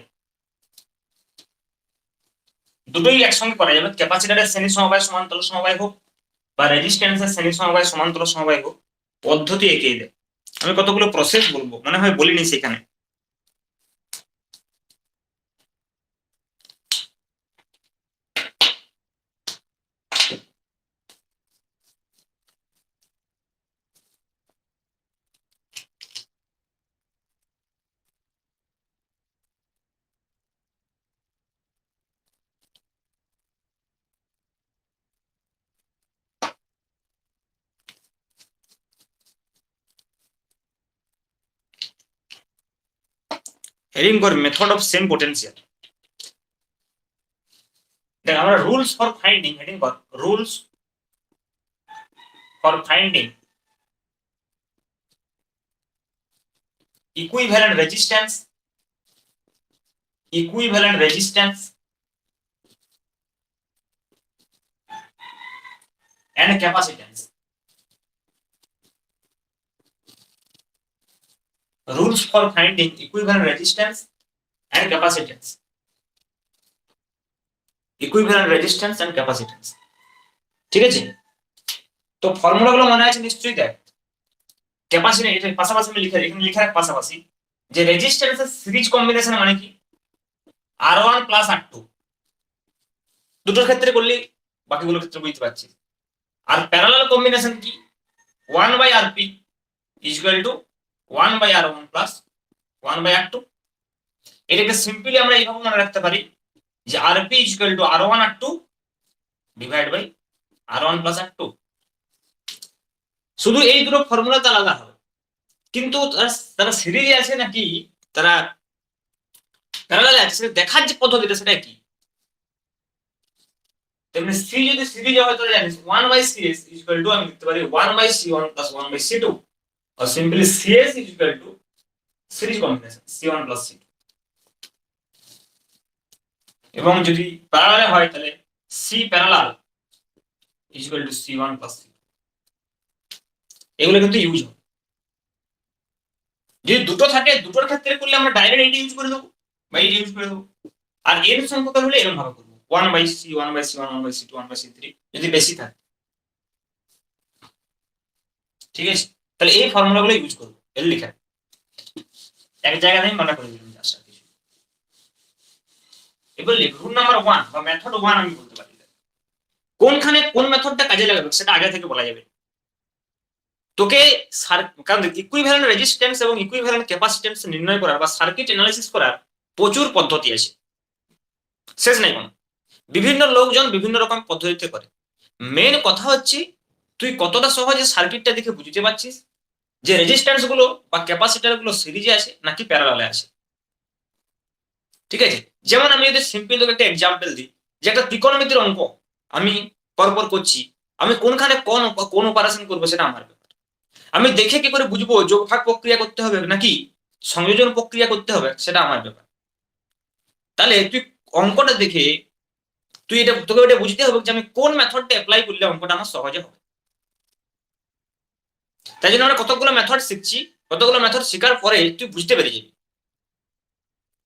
S1: দুটোই একসঙ্গে করা যাবে। ক্যাপাসিটরের শ্রেণী সমবায় সমান্তরাল সমবায় হোক বা রেজিস্ট্যান্সের শ্রেণী সমবায় সমান্তরাল সমবায় হোক, পদ্ধতি একই দেয়। আমি কতগুলো প্রসেস বলবো, মনে হয় বলিনি সেখানে। হেডিং কর মেথড অফ সেম পোটেনশিয়াল। দেখ আমরা রুলস ফর ফাইন্ডিং, হেডিং কর rules for finding equivalent resistance and capacitance. Rules for finding equivalent resistance and capacitance. Equivalent resistance and capacitance. ঠিক আছে? তো ফর্মুলাগুলো মনে আছে নিশ্চয়ই। দেখ ক্যাপাসিটি, এটা পাশাপাশি আমি লিখে, এখানে লিখে রাখ পাশাপাশি, যে রেজিস্ট্যান্সের সিরিজ কম্বিনেশন মানে কি, R1 প্লাস R2, দুটোর ক্ষেত্রে করলে বাকিগুলোর ক্ষেত্রে বুঝতে পারছি। আর প্যারালাল কম্বিনেশন কি, 1 by RP is equal to 1 by R1 plus 1 by R2। এটাকে সিম্পলি আমরা এইভাবে মনে রাখতে পারি যে RP is equal to R1 R2 divide by R1 plus R2। শুধু এই দুটো ফর্মুলাতে আলাদা হবে, কিন্তু তারা সিরিজে আছে নাকি তারা প্যারালালে আছে সেটা দেখার যে পদ্ধতিটা সেটা কি। তেমনি সি যদি সিরিজে হয় তাহলে জানিস 1 by C S is equal to, আমি লিখতে পারি 1 বাই সি1 প্লাস 1 বাই সি2, আর simply C S is equal to series combination সি1 প্লাস সি2। এবং যদি প্যারালালে হয় তাহলে C parallel is equal to সি1 প্লাস সি2। এগুলো কিন্তু ইউজ হয়। যদি দুটো থাকে, দুটোর ক্ষেত্রে করলে আমরা ডাইরেক্ট এইটা ইউজ করে দেবো বা এইটা ইউজ করে দেবো। আর এর সংখ্যক হলে এরকম ভাবে করবো 1 বাই সি, 1 বাই সি1, 1 বাই সি2, 1 বাই সি3 যদি বেশি থাকে। ঠিক আছে, তাহলে এই ফর্মুলাগুলো ইউজ করবো, এর লিখা এক জায়গায় আমি মনে করে দিলাম। এবার রুল নাম্বার 1 বা মেথড 1 আমি বলতে পারি, কোনখানে কোন মেথডটা কাজে লাগাবে সেটা আগে থেকে বলা যাবে। তোকে কারণ ইকুইভ্যালেন্ট রেজিস্ট্যান্স এবং ইকুইভ্যালেন্ট ক্যাপাসিট্যান্স নির্ণয় করার বা সার্কিট অ্যানালিসিস করার প্রচুর পদ্ধতি আছে, শেষ নাই কোনো। বিভিন্ন লোকজন বিভিন্ন রকম পদ্ধতিতে করে। মেন কথা হচ্ছে তুই কতটা সহজে সার্কিটটা দেখে বুঝতে পারছিস যে রেজিস্ট্যান্স গুলো বা ক্যাপাসিটর গুলো সিরিজে আছে নাকি প্যারালালে আছে। ঠিক আছে, যেমন আমি যদি সিম্পল তোকে একটা এক্সাম্পল দিই, যে একটা ত্রিকোণমিতির অঙ্ক আমি পরপর করছি, আমি কোনখানে কোন অপারেশন করবো সেটা আমার ব্যাপার। আমি দেখে কি করে বুঝবো যোগভাগ প্রক্রিয়া করতে হবে নাকি সংযোজন প্রক্রিয়া করতে হবে সেটা আমার ব্যাপার। তাহলে তুই অঙ্কটা দেখে তোকে এটা বুঝতে হবে যে আমি কোন মেথডটা অ্যাপ্লাই করলে অঙ্কটা আমার সহজে হবে। তাই জন্য আমরা কতগুলো মেথড শিখছি, কতগুলো মেথড শেখার পরে তুই বুঝতে পেরে যাবি,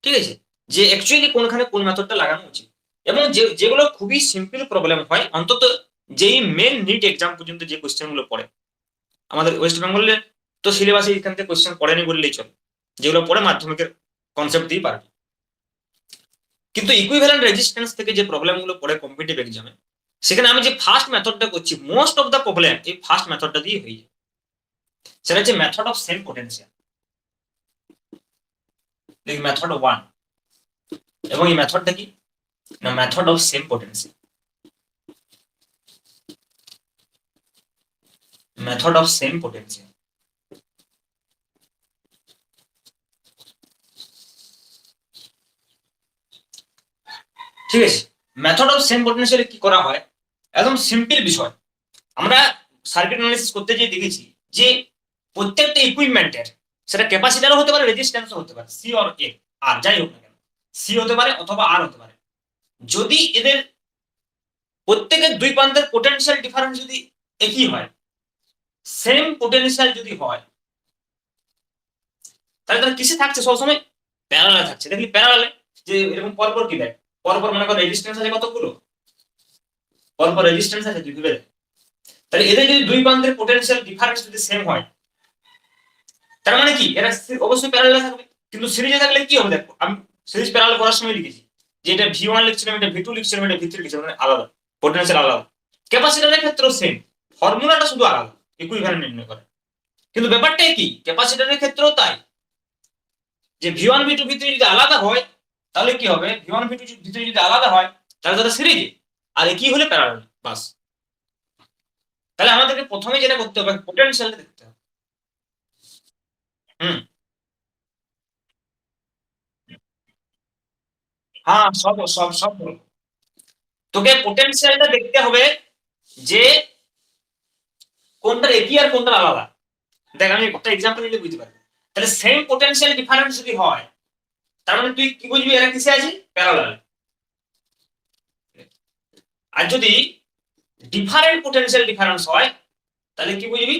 S1: ঠিক আছে, যে অ্যাকচুয়ালি কোনখানে কোন মেথডটা লাগানো উচিত। এবং যেগুলো খুবই সিম্পল প্রবলেম হয়, অন্তত যেই মেন নিট এক্সাম পর্যন্ত যে কোশ্চেন গুলো পড়ে, আমাদের ওয়েস্ট বেঙ্গলের তো সিলেবাসে এখান থেকে কোশ্চেন পড়েনি বললেই চলে, যেগুলো পড়ে মাধ্যমিকের কনসেপ্ট দিয়ে পারবে। কিন্তু ইকুইভ্যালেন্ট রেজিস্ট্যান্স থেকে যে প্রবলেম গুলো পড়ে কম্পিটিটিভ এক্সামে, সেখানে আমি যে ফার্স্ট মেথডটা করছি, মোস্ট অফ দ্য প্রবলেম এই ফার্স্ট মেথডটা দিয়ে হয়ে যায়। সেটা হচ্ছে method of same potential, method 1। এবং এই মেথডটা কি না, method of same potential, method of same potential. ঠিক আছে, মেথড অফ সেম পোটেনশিয়ালে কি করা হয়, একদম সিম্পল বিষয়। আমরা সার্কিট অ্যানালিসিস করতে গিয়ে দেখেছি যে প্রত্যেকটা ইকুইপমেন্টের, সেটা ক্যাপাসিটারও হতে পারে, রেজিস্ট্যান্সও হতে পারে, সি অর এ, আর যাই হোক না কেন, সি হতে পারে অথবা আর হতে পারে, যদি এদের প্রত্যেকের দুই প্রান্তের পোটেনশিয়াল ডিফারেন্স যদি একই হয়, সেম পোটেনশিয়াল যদি হয়, তাহলে তারা কিসে থাকছে সবসময়, প্যারালালে থাকছে। দেখলি প্যারালালে যে এরকম পরপর কি দেয়, পরপর মনে করো রেজিস্ট্যান্স আছে কতগুলো, পরপর রেজিস্ট্যান্স আছে দুই ভেবে, তাহলে এদের যদি দুই প্রান্তের পোটেনশিয়াল ডিফারেন্স যদি সেম হয়, তার মানে কি এরা অবশ্যই প্যারালালে থাকবে। কিন্তু সিরিজে থাকলে কি হবে, দেখো আমি সিরিজ প্যারালাল করার সময় লিখেছি যে এটা V1 লিখছিলাম, এটা V2 লিখছিলাম, এটা V3 লিখছিলাম, মানে আলাদা পোটেনশিয়াল আলাদা। ক্যাপাসিটরের ক্ষেত্রেও সেম, ফর্মুলাটা শুধু আলাদা ইকুইভ্যালেন্ট নির্ণয় করে। কিন্তু ব্যাপারটা কি, ক্যাপাসিটরের ক্ষেত্রেও তাই, যে V1 V2 V3 যদি আলাদা হয়, তাহলে কি হবে, V1 V2 V3 যদি আলাদা হয়, তাহলে তারা সিরিজে, আর একই হলে প্যারালাল, বাস। তাহলে আমাদেরকে প্রথমে যেটা করতে হবে, পোটেনশিয়ালটা দেখতে হবে। হুম, হ্যাঁ, সব সব সব বলবো। তোকে পোটেনশিয়ালটা দেখতে হবে যে কোনটার একই আর কোনটার আলাদা। দেখ আমি একটা এক্সাম্পল নিলে বুঝতে পারবি। তাহলে সেম পোটেনশিয়াল ডিফারেন্স যদি হয়, তার মানে তুই কি বুঝবি এরা কিসে আছে, প্যারালাল। আর যদি ডিফারেন্ট পোটেনশিয়াল ডিফারেন্স হয়, তাহলে কি বুঝবি,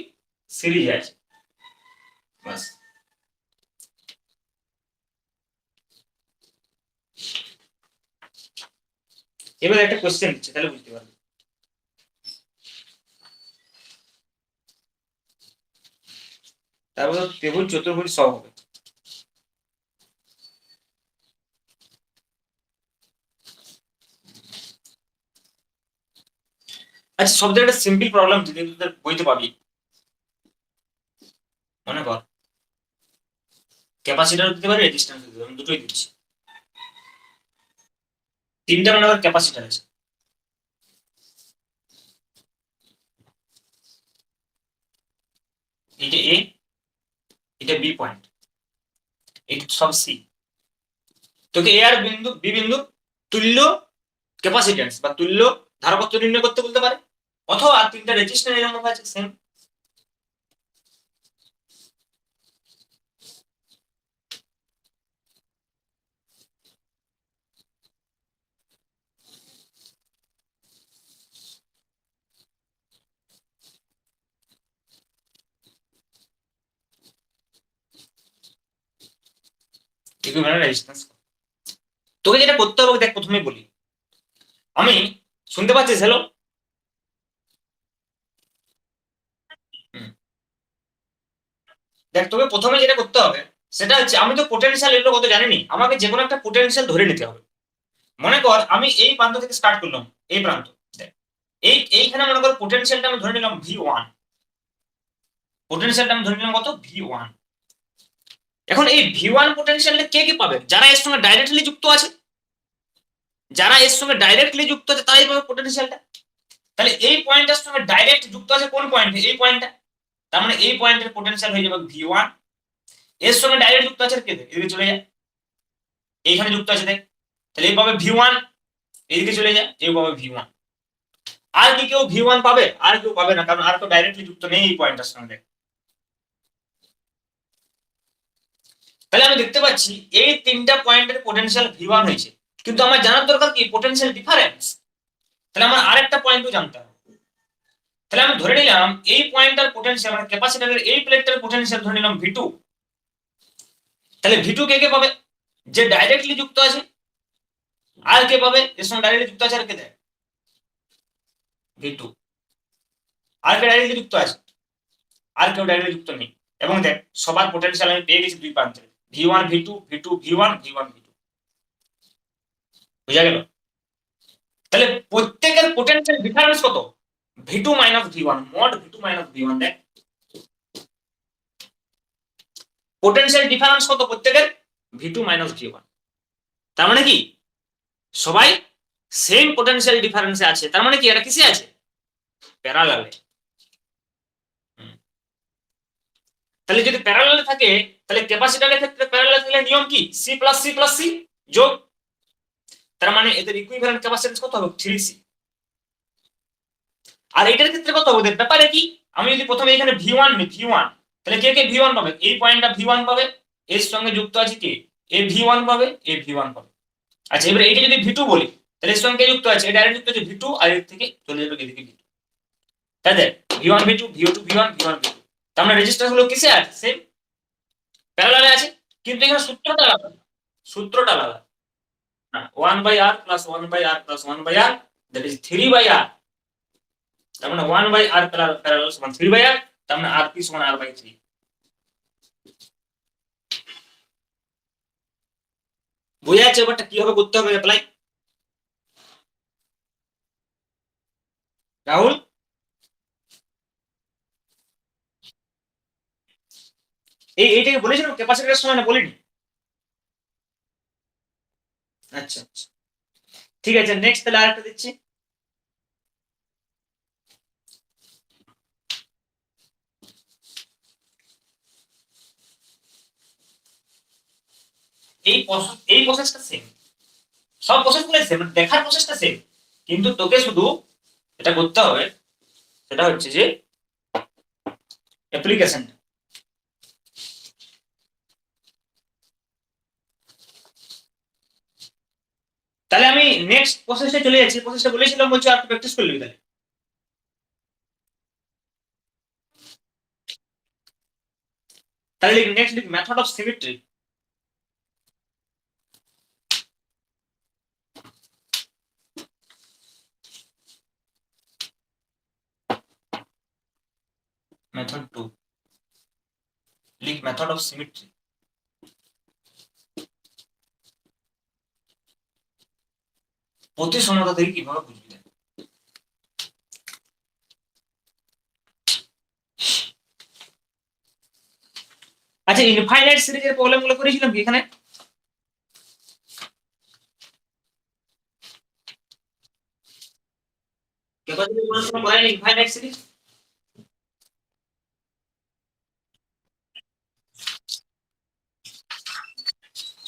S1: সিরিজে আছে, বাস। এবার একটা কোশ্চেন দিচ্ছে, তাহলে বুঝতে পারবি। তারপর ত্রিভুজ চতুর্ভুজ সব হবে। আচ্ছা, সব থেকে একটা সিম্পল প্রবলেম যদি তোদের বইতে পাবি, মনে কর ক্যাপাসিটর দিতে পারে, রেজিস্ট্যান্স দিতে পারে, আমি দুটোই দিচ্ছি। তিনটা মনে কর ক্যাপাসিটর আছে, এটা এ, এটা বি পয়েন্ট, এটা সব সি। তোকে এ আর বিন্দু বি বিন্দু তুল্য ক্যাপাসিট্যান্স বা তুল্য ধারকত্ব নির্ণয় করতে বলতে পারে, অথবা তিনটা রেজিস্ট্যান্স এরকম আছে সেম। Equivalent resistance. তোকে যেটা করতে হবে, দেখ প্রথমে বলি, আমি শুনতে পাচ্ছিস, হ্যালো? দেখ তোকে প্রথমে যেটা করতে হবে, সেটা হচ্ছে আমি তো পোটেনশিয়াল এগুলো কত জানিনি, আমাকে যে কোনো একটা পোটেনশিয়াল ধরে নিতে হবে। মনে কর আমি এই প্রান্ত থেকে স্টার্ট করলাম, এই প্রান্ত, দেখ এইখানে মনে কর পোটেনশিয়ালটা আমি ধরে নিলাম V1, পোটেনশিয়ালটা আমি ধরে নিলাম কত, V1। এখন এই V1 পোটেনশিয়ালটা কে কে পাবে, যারা এর সঙ্গে ডাইরেক্টলি যুক্ত আছে, যারা এর সঙ্গে ডাইরেক্টলি যুক্ত আছে তারাই পাবে পোটেনশিয়ালটা। তাহলে এই পয়েন্টটার সঙ্গে ডাইরেক্ট যুক্ত আছে কোন পয়েন্টে, এই পয়েন্টটা, তার মানে এই পয়েন্টের পোটেনশিয়াল হয়ে যাবে V1। এর সঙ্গে ডাইরেক্ট যুক্ত আছে কে, এদিকে চলে যায়, এইখানে যুক্ত আছে দেখ, তাহলে এই পাবে V1, এইদিকে চলে যায়, এই পাবে V1। আর কি কেউ V1 পাবে, আর কেউ পাবে না, কারণ আর তো ডাইরেক্টলি যুক্ত নেই এই পয়েন্টটার সঙ্গে। তাহলে আমি দেখতে পাচ্ছি এই তিনটা পয়েন্টের পোটেনশিয়াল V1 হয়েছে, কিন্তু আমার জানার দরকার কি, পোটেনশিয়াল ডিফারেন্স। V1 V2 জানতে হবে। তাহলে আমি ধরে নিলাম এই পয়েন্টটার পোটেনশিয়াল মানে ক্যাপাসিটরের এই প্লেটটার পোটেনশিয়াল ধরে নিলাম V2। তাহলে V2 কে পাবে? যে ডাইরেক্টলি যুক্ত আছে। আর কে পাবে? এর সঙ্গে ডাইরেক্টলি যুক্ত আছে আর কে দেয়? V2। আর কে ডাইরেক্টলি যুক্ত আছে? আর কেউ ডাইরেক্টলি যুক্ত নেই। এবং দেখ সবার পোটেনশিয়াল আমি পেয়ে গেছি দুই প্রান্তে, V1 V2 V2 V1 V1 V2। বুঝা গেল? তাহলে প্রত্যেকের পোটেনশিয়াল ডিফারেন্স কত? V2 minus V1, mod V2 minus V1। দেখ পোটেনশিয়াল ডিফারেন্স কত প্রত্যেকের? V2 minus V1। তার মানে কি সবাই সেম পোটেনশিয়াল ডিফারেন্সে আছে। তার মানে কি এরা কিসে আছে? প্যারালালে। তাহলে যদি প্যারালালে থাকে তাহলে ক্যাপাসিটরের ক্ষেত্রে প্যারালালে থাকলে নিয়ম কি? C plus C plus C যোগ। তার মানে এদের ইকুইভ্যালেন্ট ক্যাপাসিট্যান্স কত হবে? 3C। আর এটার ক্ষেত্রে কত হবে? ব্যাপারে কি আমি যদি প্রথমে এখানে V1 নি, V1 তাহলে কে V1 পাবে? এই পয়েন্টটা V1 পাবে, এর সঙ্গে যুক্ত আছে কে? এ V1 পাবে, এ V1 পাবে। আচ্ছা এবারে এইটা যদি V2 বলি তাহলে এর সঙ্গে যুক্ত আছে, এটা ডাইরেক্ট যুক্ত আছে V2 আর এর থেকে চলে যাবে এদিকে V2। তাই দেখ V1 V2 V2 V1 V1 V2। তার মানে রেজিস্ট্যান্স গুলো কিসে আছে? সেম প্যারালালে আছে। কিন্তু এখানে সূত্রটা আলাদা। সূত্রটা আলাদা। 1/r plus 1/r plus 1/r that is 3/r। তার মানে 1/r প্যারালাল সমান 3/r। তার মানে rp সমান r/3। বুঝা যাচ্ছে ব্যাপারটা কিভাবে করতে হবে অ্যাপ্লাই? রাহুল এইটাকে বলেছিলাম ক্যাপাসিটরের সময় না বলিনি? আচ্ছা আচ্ছা ঠিক আছে, নেক্সট তাহলে আরেকটা দিচ্ছি। এই প্রসেসটা সেম, সব প্রসেসগুলো সেম, দেখার প্রসেসটা সেম, কিন্তু তোকে শুধু এটা করতে হবে সেটা হচ্ছে যে অ্যাপ্লিকেশন। তাহলে আমি নেক্সট প্রসেসে চলে যাচ্ছি। প্রসেসটা বলেছিলাম বলছি আর প্র্যাকটিস করে নিবি তাহলে। তাহলে next method of symmetry. Method 2 লিখ মেথড অফ সিমেট্রি। প্রতিসমতা থেকে কিভাবে বুঝবি? আচ্ছা ইনফাইনাইট সিরিজের প্রবলেম গুলো করেছিলাম কি এখানে? ক্যাপাসিটর কোনো সময় করাইনি ইনফাইনাইট সিরিজ?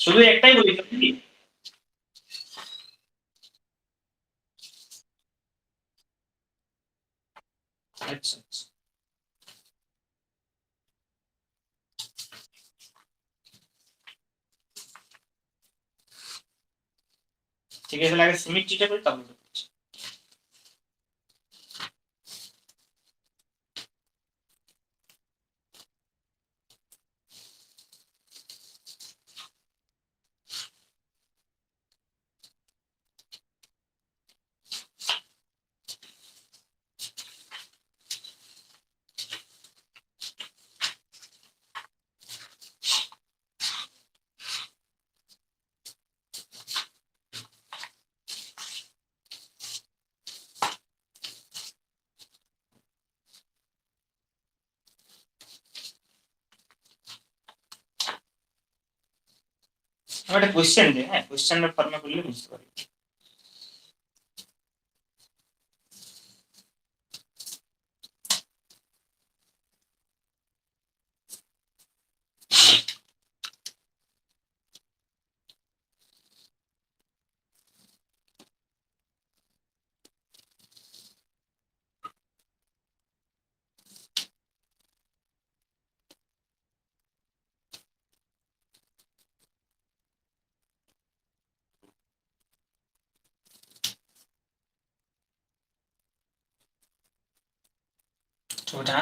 S1: শুধু একটাই বলেছিলাম কি? আচ্ছা আচ্ছা ঠিক আছে, আগে সিমেট্রিটা করি তারপর। আমার একটা কোশ্চেন দে, হ্যাঁ কোশ্চেনের ফর্মে করলে বুঝতে পারি। छोटा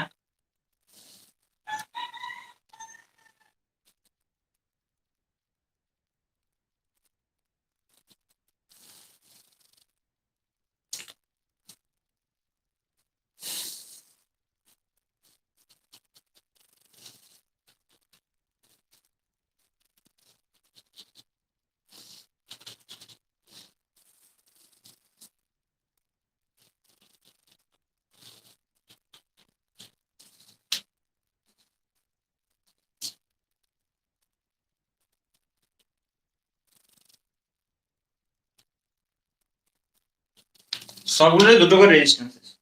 S1: সবগুলো দুটো করে রেজিস্ট্যান্স আছে।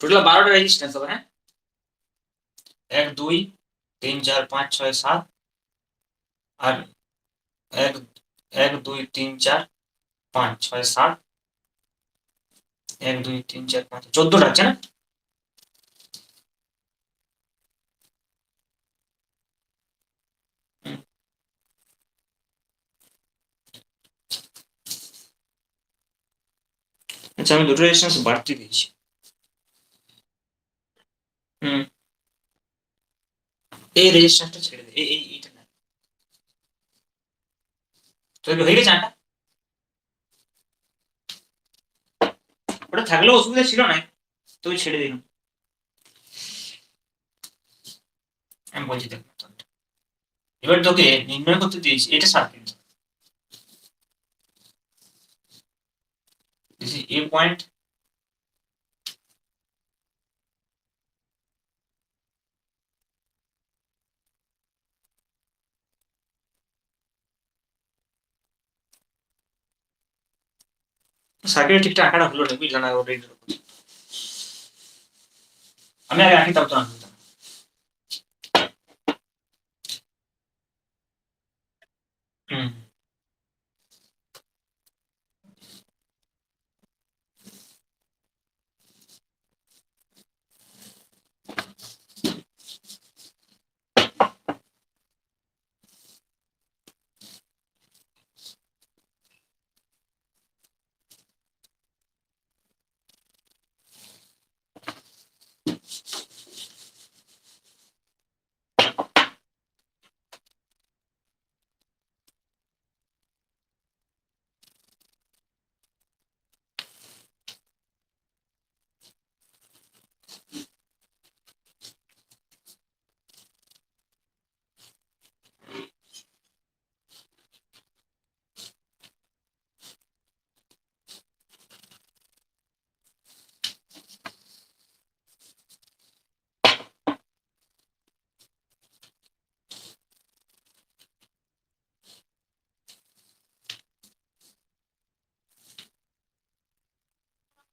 S1: টোটাল 12টা রেজিস্ট্যান্স হবে। হ্যাঁ, 1 2 3 4 5 6 7 আর 1 1 2 3 4 5 6 7 1 2 3 4 5 14টা আছে না? হুম, আচ্ছা আমি দুটো রেজিস্ট্যান্স বাড়তি দিয়েছি। হুম, এই রেজিস্ট্যান্সটা ছেড়ে দে, এইটা না। তো হয়ে গেছে আটা। ওটা থাকলেও অসুবিধা ছিল না, তুই ছেড়ে দিলাম। আমি বলছি দেখ, এবার তোকে নির্ণয় করতে দিয়েছি এটা circle, this is a point, সার্কেলের ঠিকঠাক আঁকাটা হলো না, বুঝলাম না ওটা। আমি আগে আঁকি, তারপর আঁকতাম। হুম,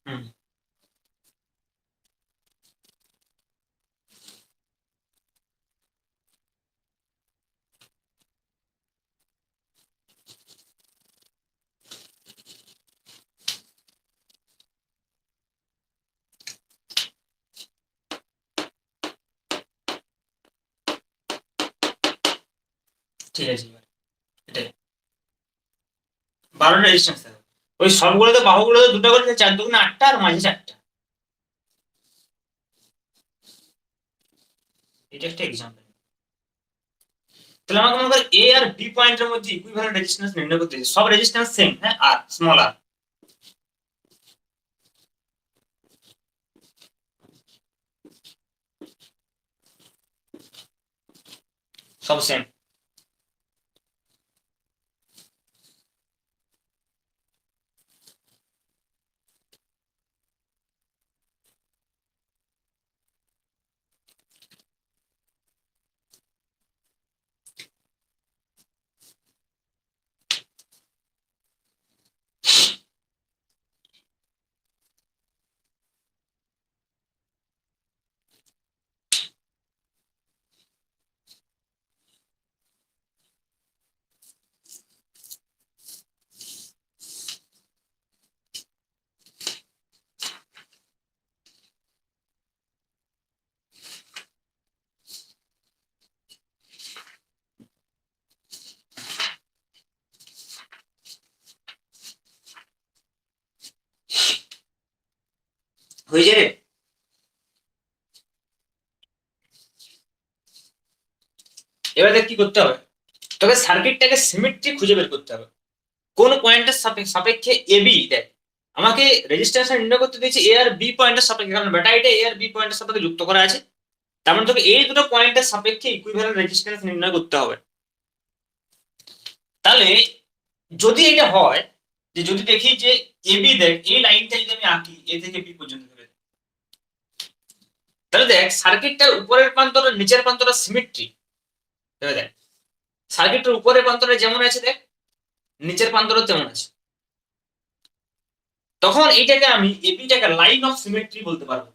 S1: হুম, ঠিক আছে। এটাই 12টা রেজিস্ট্যান্স থাকে, ওই সবগুলোতে বাহুগুলোতে দুটো করে 4 দুগুণে 8টা আর মাঝে 4টা। এটা একটা এক্সাম্পল। তাহলে আমাকে মনে কর এ আর বি পয়েন্টের মধ্যে ইকুইভ্যালেন্ট রেজিস্ট্যান্স নির্ণয় করতে হবে। সব রেজিস্ট্যান্স সেম, হ্যাঁ, আর স্মল আর সব সেম। হয়ে যায় রে। এবারে কি করতে হবে, তবে সার্কিটটাকে সিমেট্রি খুঁজে বের করতে হবে। কোন পয়েন্টের সাপেক্ষে এ বি, দেখ আমাকে রেজিস্ট্যান্স নির্ণয় করতে দিয়েছে এ আর বি পয়েন্টের সাপেক্ষে, কারণ ব্যাটারিটা এ আর বি পয়েন্টের সাপেক্ষে যুক্ত করা আছে। তার মানে তোকে এই দুটো পয়েন্টের সাপেক্ষে ইকুইভ্যালেন্ট রেজিস্ট্যান্স নির্ণয় করতে হবে। তাহলে যদি এটা হয়, যে যদি দেখি যে এ বি, দেখ এই লাইনটা যদি আমি আঁকি এ থেকে বি পর্যন্ত, তাহলে দেখ সার্কিটটার উপরের প্রান্তর নিচের প্রান্তর সিমেট্রি। দেখ সার্কিটের উপরের প্রান্তরে যেমন আছে, দেখ নিচের প্রান্তরও তেমন আছে। তখন এইটাকে আমি এবিটাকে লাইন অফ সিমেট্রি বলতে পারবো।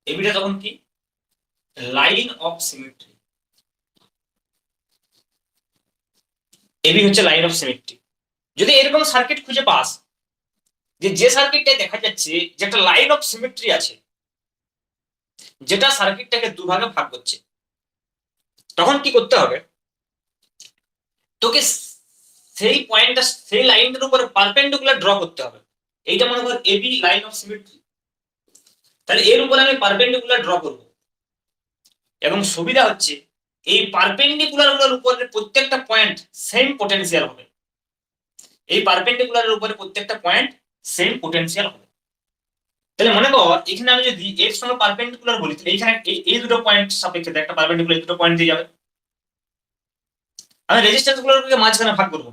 S1: এবিটা তখন কি, লাইন অফ সিমেট্রি। এবি হচ্ছে লাইন অফ সিমেট্রি। যদি এরকম সার্কিট খুঁজে পাস, যে সার্কিটটাই দেখা যাচ্ছে যে একটা লাইন অফ সিমেট্রি আছে, যেটা সার্কিটটাকে দুভাগে ভাগ করছে, তখন কি করতে হবে, তোকে সেই পয়েন্টটা সেই লাইনটার উপরে পারপেন্ডিকুলার ড্র করতে হবে। এইটা মনে কর এবি লাইন অফ সিমেট্রি, তাহলে এর উপরে আমি পারপেন্ডিকুলার ড্র করব, এবং সুবিধা হচ্ছে এই পারপেন্ডিকুলার গুলোর উপরে প্রত্যেকটা পয়েন্ট সেম পটেনশিয়াল হবে। এই পারপেন্ডিকুলারের উপরে প্রত্যেকটা পয়েন্ট সেম পটেনশিয়াল হবে। তাহলে মনে কর এখানে আমি যদি এর সঙ্গে পারপেন্ডিকুলার বলি, তাহলে এখানে এই দুটো পয়েন্ট সাপেক্ষে একটা পারপেন্ডিকুলার দুটো পয়েন্ট দিয়ে যাবে। আমি রেজিস্ট্যান্স গুলোকে মাঝখানে ভাগ করবো,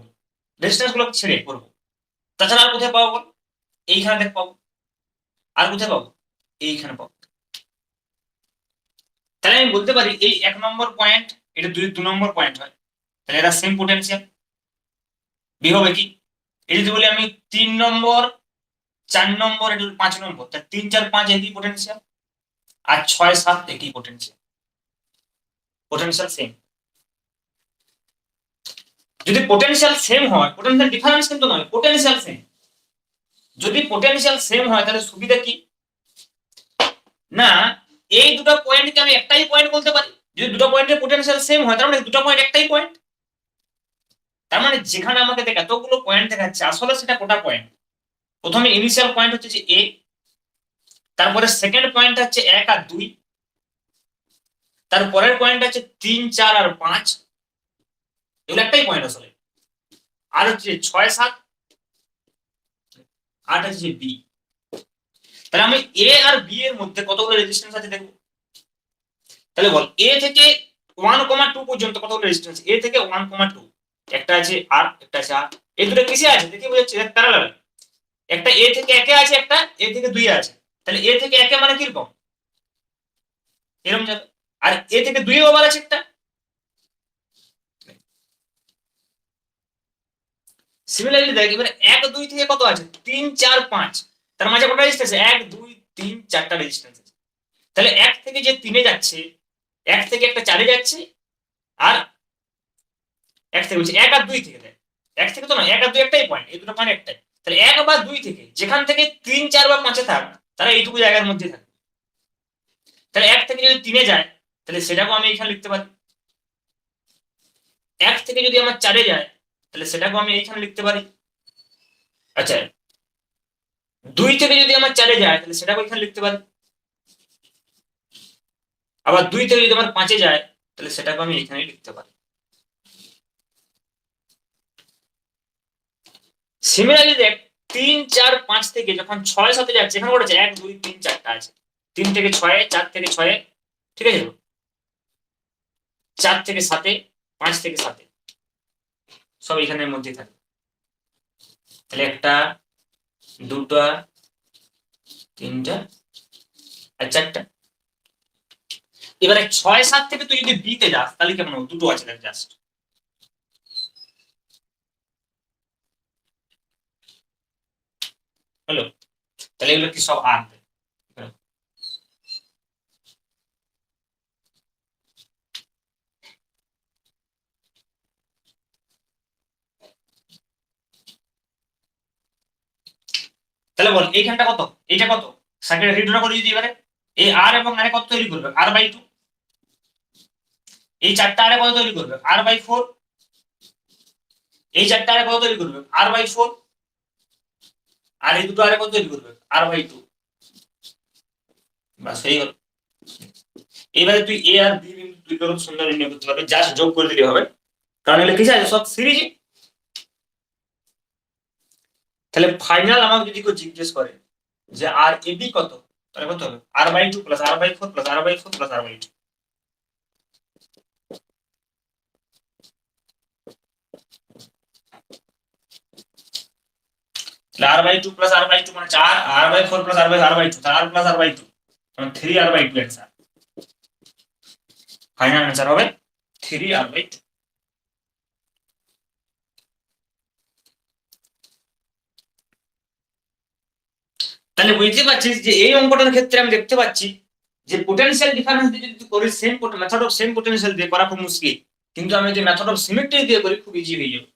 S1: রেজিস্ট্যান্স গুলোকে ছেড়ে করবো। তাছাড়া আর কোথায় পাবো বল, এইখানে দেখ পাবো। আর কোথায় পাবো, এইখানে পাবো। তাহলে আমি বলতে পারি এই 1 নম্বর পয়েন্ট, এটা 2 নম্বর পয়েন্ট হয়, তাহলে এরা সেম পোটেনশিয়াল। বি হবে কি, এই যদি বলি আমি 3 নম্বর 4 নম্বর, এটা 5 নম্বর, তা 3 4 5 একই পোটেনশিয়াল, আর 6 7 একই পোটেনশিয়াল, পোটেনশিয়াল সেম। যদি পোটেনশিয়াল সেম হয়, পোটেনশিয়াল ডিফারেন্স কিন্তু নয়, পোটেনশিয়াল সেম। যদি পোটেনশিয়াল সেম হয় তাহলে সুবিধা কি, না এই দুটো পয়েন্টকে আমি একটাই পয়েন্ট বলতে পারি। যদি দুটো পয়েন্টের পোটেনশিয়াল সেম হয়, তার মানে দুটো পয়েন্ট একটাই পয়েন্ট। তার মানে যেখানে আমাকে দেখ এতগুলো পয়েন্ট দেখাচ্ছে, আসলে সেটা কোটা পয়েন্ট। প্রথমে ইনিশিয়াল পয়েন্ট হচ্ছে যে এ, তারপরে সেকেন্ড পয়েন্ট হচ্ছে 1 আর 2, তারপরের পয়েন্ট হচ্ছে 3 4 আর 5, এগুলো একটাই পয়েন্ট আসলে। আর হচ্ছে 6 7 8 হচ্ছে বি। তাহলে আমি এ আর বি এর মধ্যে কতগুলো রেজিস্ট্যান্স আছে দেখবো। তাহলে বল এ থেকে 1,2 পর্যন্ত কতগুলো রেজিস্ট্যান্স, এ থেকে 1,2 একটা আছে আর একটা আছে আর। এই দুটো কিসে আছে দেখি বুঝাচ্ছি, প্যারালাল। একটা এ থেকে 1 এ আছে, একটা এ থেকে 2 এ আছে। তাহলে এ থেকে 1 এ মানে কিরকম, এরকম যাবে। আর এ থেকে 2 এ আবার আছে একটা। সিমিলারলি দেখ এবারে 1 2 থেকে কত আছে, 3 4 5, তার মাঝে কত রেজিস্ট্যান্স, 1 2 3 4টা রেজিস্ট্যান্স আছে। তাহলে 1 থেকে যে 3 এ যাচ্ছে, 1 থেকে একটা 4 এ যাচ্ছে, আর 1 থেকে বলছি 1 আর 2 থেকে দেখ, 1 থেকে তো না, 1 আর 2 একটাই পয়েন্ট, এই দুটো পয়েন্ট একটাই। তাহলে 1 বা 2 থেকে যেখান থেকে 3 4 বা 5 এ থাক, তারা এইটুকু জায়গার মধ্যে থাকে। তাহলে 1 থেকে যদি 3 এ যায়, তাহলে সেটাকেও আমি এখানে লিখতে পারি। 1 থেকে যদি আমার 4 এ যায়, তাহলে সেটাকেও আমি এইখানে লিখতে পারি। আচ্ছা 2 থেকে যদি আমার 4 এ যায়, তাহলে সেটাকেও এখানে লিখতে পারি। আবার 2 থেকে যদি আমার 5 এ যায়, তাহলে সেটাকে আমি এখানে লিখতে পারি। সিমিলারলি দেখ 3 4 5 থেকে যখন 6 7 এ যাচ্ছে, এখানে কত আছে, 1 2 3 4টা আছে। 3 থেকে 6 এ, 4 থেকে 6 এ, ঠিক আছে, 4 থেকে 7 এ, 5 থেকে 7 এ, সব এখানের মধ্যেই থাকে। তাহলে একটা, দুটা, তিনটা আর চারটা। এবারে 6 7 থেকে তুই যদি বি তে যাস, তাহলে কেমন হবে, দুটো আছে দেখ জাস্ট। হলো, তাহলে এগুলো কি সব আর। তাহলে বল এইখানটা কত, এইটা কত, সার্কিট রিড্র করে যদি এবারে এই আর এবং আর কত তৈরি করবে, আর বাই 2। এই চারটা আরে কত তৈরি করবে, আর বাই 4। এই চারটা আরে কত তৈরি করবে, আর বাই 4। আর এই দুটো আরে কত তৈরি করবে, আর বাই 2। বাস হয়ে গেল। এবারে তুই এ আর বি বিন্দু তুই খুব সুন্দর নির্ণয় করতে পারবি, জাস্ট যোগ করে দিলে হবে, কারণ এগুলো কিসে আছে সব সিরিজ। তাহলে ফাইনাল আমাকে যদি কেউ জিজ্ঞেস করে যে আর এ বি কত, তাহলে কত হবে r/2 plus r/4 plus r/4 plus r/2। r/2 plus r/2 মানে 4, r/4 plus r/2 4 plus r/2 মানে 3r/2 आंसर। ফাইনাল आंसर হবে 3r/2। তাহলে বুঝতে পারছিস যে এই অঙ্কটার ক্ষেত্রে আমি দেখতে পাচ্ছি যে পোটেনশিয়াল ডিফারেন্স দিয়ে যদি করি same method of same potential দিয়ে করা খুব মুশকিল, কিন্তু আমি যদি মেথড অফ সিমেট্রি দিয়ে করি খুব ইজি হয়ে যাবে।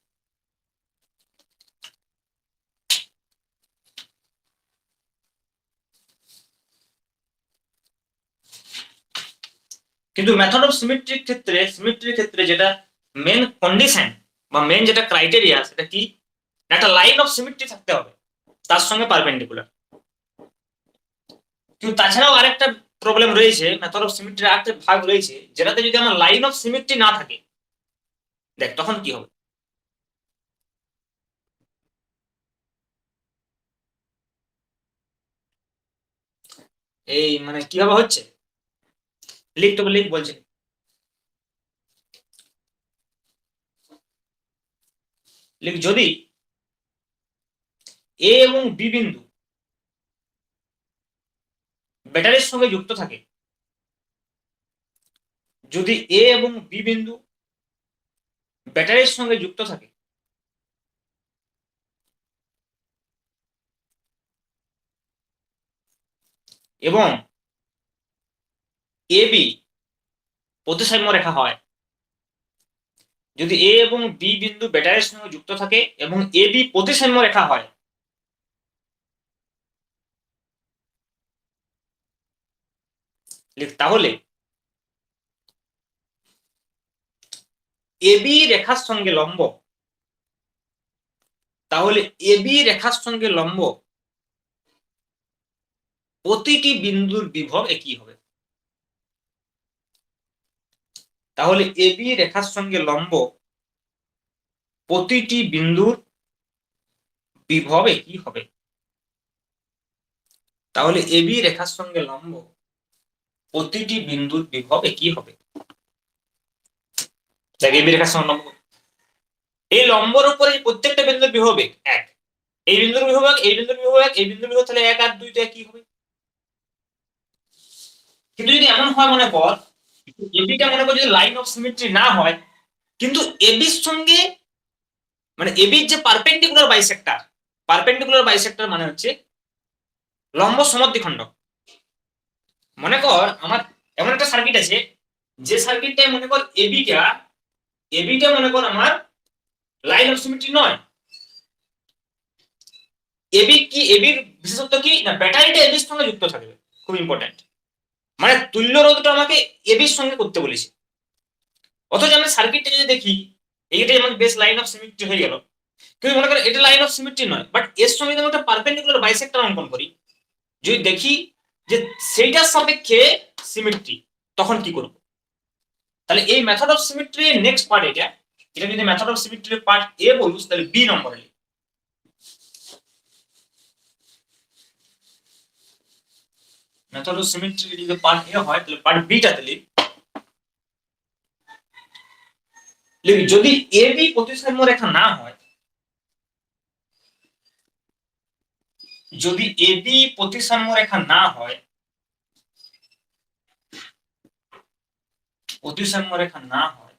S1: কিন্তু মেথড অফ সিমেট্রির ক্ষেত্রে যেটা মেন কন্ডিশন বা মেন যেটা ক্রাইটেরিয়া সেটা কি, একটা লাইন অফ সিমেট্রি থাকতে হবে তার সঙ্গে পারপেন্ডিকুলার। কিন্তু তাছাড়াও আরেকটা প্রবলেম রয়েছে, মেথড অফ সিমেট্রির আরেকটা ভাগ রয়েছে যেটাতে যদি আমার লাইন অফ সিমেট্রি না থাকে, দেখ তখন কি হবে। এই মানে কিভাবে হচ্ছে লিখ, তবে লিখ বলছে। লিখ যদি এ এবং বি বিন্দু ব্যাটারির সঙ্গে যুক্ত থাকে, যদি এ এবং বি বিন্দু ব্যাটারির সঙ্গে যুক্ত থাকে এবং এ বি প্রতিসাম্য রেখা হয়, যদি এ এবং বি বিন্দু ব্যাটারির সঙ্গে যুক্ত থাকে এবং এ বি প্রতিসাম্য রেখা হয়, তাহলে এবি রেখার সঙ্গে লম্ব, তাহলে এবি রেখার সঙ্গে লম্ব প্রতিটি বিন্দুর বিভব একই হবে। তাহলে এবি রেখার সঙ্গে লম্ব প্রতিটি বিন্দুর বিভব একই হবে। তাহলে এবি রেখার সঙ্গে লম্ব প্রতিটি বিন্দুর বিভব একই হবে। দেখ এবি রেখার সঙ্গে লম্ব, এই লম্বর উপরে প্রত্যেকটা বিন্দুর বিভব এক, এই বিন্দুর বিভব এক, এই বিন্দুর বিভব এক, এই বিন্দুর বিভব, তাহলে 1 আর 2 তো একই হবে। কিন্তু যদি এমন হয় মনে কর এবিটা মনে কর যদি লাইন অফ সিমেট্রি না হয়, কিন্তু এবির সঙ্গে মানে এবির যে পারপেন্ডিকুলার বাইসেক্টর মানে হচ্ছে লম্ব সমদ্বিখণ্ডক। মনে কর আমার এমন একটা সার্কিট আছে, যে সার্কিটটাই মনে কর এবিটা মনে কর আমার লাইন অফ সিমেট্রি নয়। এবির বিশেষত্ব কি না, ব্যাটারিটা এবির সঙ্গে যুক্ত থাকবে, খুব ইম্পর্টেন্ট। মানে তুল্য রোধটা আমাকে এবির সঙ্গে করতে বলেছে। অথচ আমি সার্কিটটা যদি দেখি এইটা যেমন বেস লাইন অফ সিমেট্রি হয়ে গেল, কিন্তু মনে করেন এটা লাইন অফ সিমেট্রি নয়, বাট এর সঙ্গে যদি একটা পারপেন্ডিকুলার বাইসেক্টর অঙ্কন করি, যদি দেখি যে সেইটার সাপেক্ষে সিমেট্রি, তখন কি করব। তাহলে এই method of symmetry next part এটা যদি মেথড অফ সিমেট্রির পার্ট এ বলুস তাহলে বি নম্বরে লিখ। মেথড অফ সিমেট্রি যদি পার্ট এ হয় তাহলে পার্ট বিটাতে লিখ। যদি এ বি প্রতিসাম্য রেখা না হয়, যদি এ বি প্রতিসাম্য রেখা না হয়, প্রতিসাম্য রেখা না হয়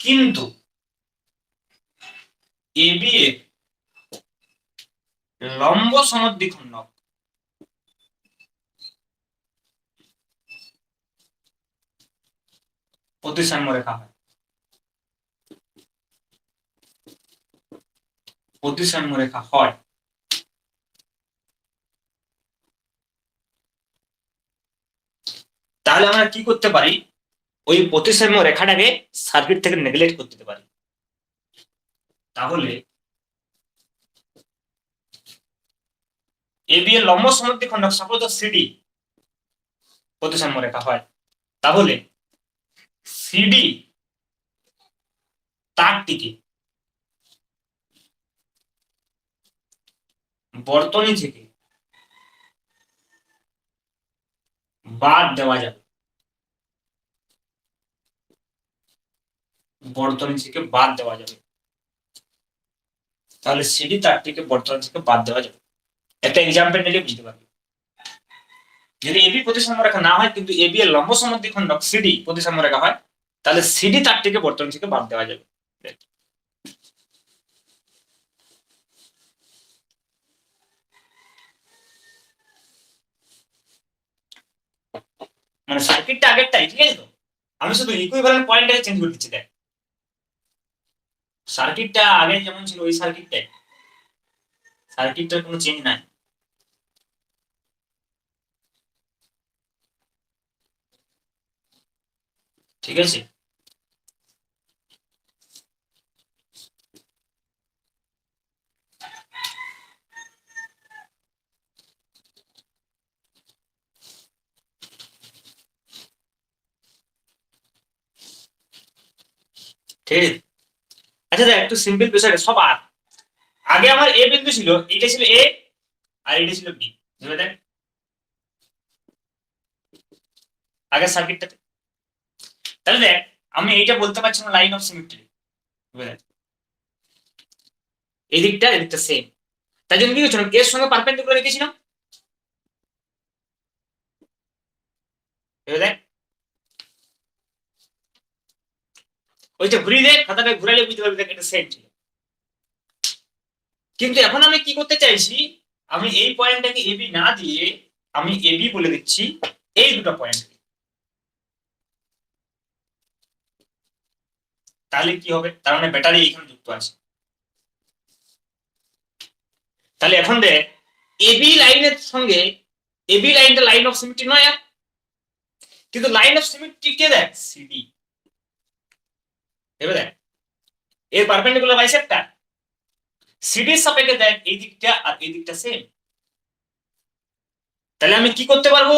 S1: কিন্তু এ বি এর লম্ব সমদ্বিখণ্ডক, প্রতিসাম্য রেখা হয়, প্রতিসাম্য রেখা হয়, তাহলে আমরা কি করতে পারি, ওই প্রতিসাম্য রেখাটাকে সার্কিট থেকে নেগলেক্ট করতে দিতে পারি। তাহলে এবি এর লম্ব সমদ্বিখণ্ডক সাপোজ সিডি প্রতিসাম্য রেখা হয়, তাহলে সিডি তারটিকে বর্তনী থেকে বাদ দেওয়া যাবে, বর্তনী থেকে বাদ দেওয়া যাবে। তাহলে সিডি তারটিকে বর্তনী থেকে বাদ দেওয়া যাবে। একটা এক্সাম্পল নিলে বুঝতে পারবে। যদি এবি প্রতিসাম্য রেখা না হয় কিন্তু এবি এর লম্ব সমদ্বিখণ্ডক সিডি প্রতিসাম্য রেখা হয়, তাহলে সিডি তারটিকে বর্তনী থেকে বাদ দেওয়া যাবে। মানে সার্কিটটা আগেরটাই, ঠিক আছে তো, আমি শুধু ইকুইভ্যালেন্ট পয়েন্টটাকে চেঞ্জ করে দিচ্ছি। দেখ সার্কিটটা আগে যেমন ছিল ওই সার্কিটটাই, সার্কিটটার কোনো চেঞ্জ নাই। ঠিক আছে, ঠিক আছে। আচ্ছা দেখ একটু সিম্পল বিষয়টা সব আগে আমার এ বিন্দু ছিল, এটা ছিল এ আর এটা ছিল বি। বুঝলে দেখ আগের সার্কিটটাতে, তাহলে দেখ আমি এইটা বলতে পারছি না লাইন অফ সিমেট্রি। এই দিকটা এদিকটা সেম, তাই জন্য কি করছিলাম এর সঙ্গে পারপেন্ডিকুলার রেখেছিলাম। দেখ ওইটা ঘুরিয়ে দেখ, খাতাটা ঘুরাইলে বুঝতে পারবি দেখ এটা সেম ছিল। কিন্তু এখন আমি কি করতে চাইছি, আমি এই পয়েন্টটাকে এবি না দিয়ে আমি এবি বলে দিচ্ছি এই দুটো পয়েন্ট। তাহলে কি হবে, তার মানে ব্যাটারি এখানে যুক্ত আছে। তাহলে এখন দেখ এবি লাইনের সঙ্গে এবি লাইনটা লাইন অফ সিমেট্রি নয় আর, কিন্তু লাইন অফ সিমেট্রি কে দেখ সিডি। এবার দেখ এর পারপেন্ডিকুলার বাইসেক্টর সিডির সাপেক্ষে দেখ এই দিকটা আর এই দিকটা সেম। তাহলে আমি কি করতে পারবো,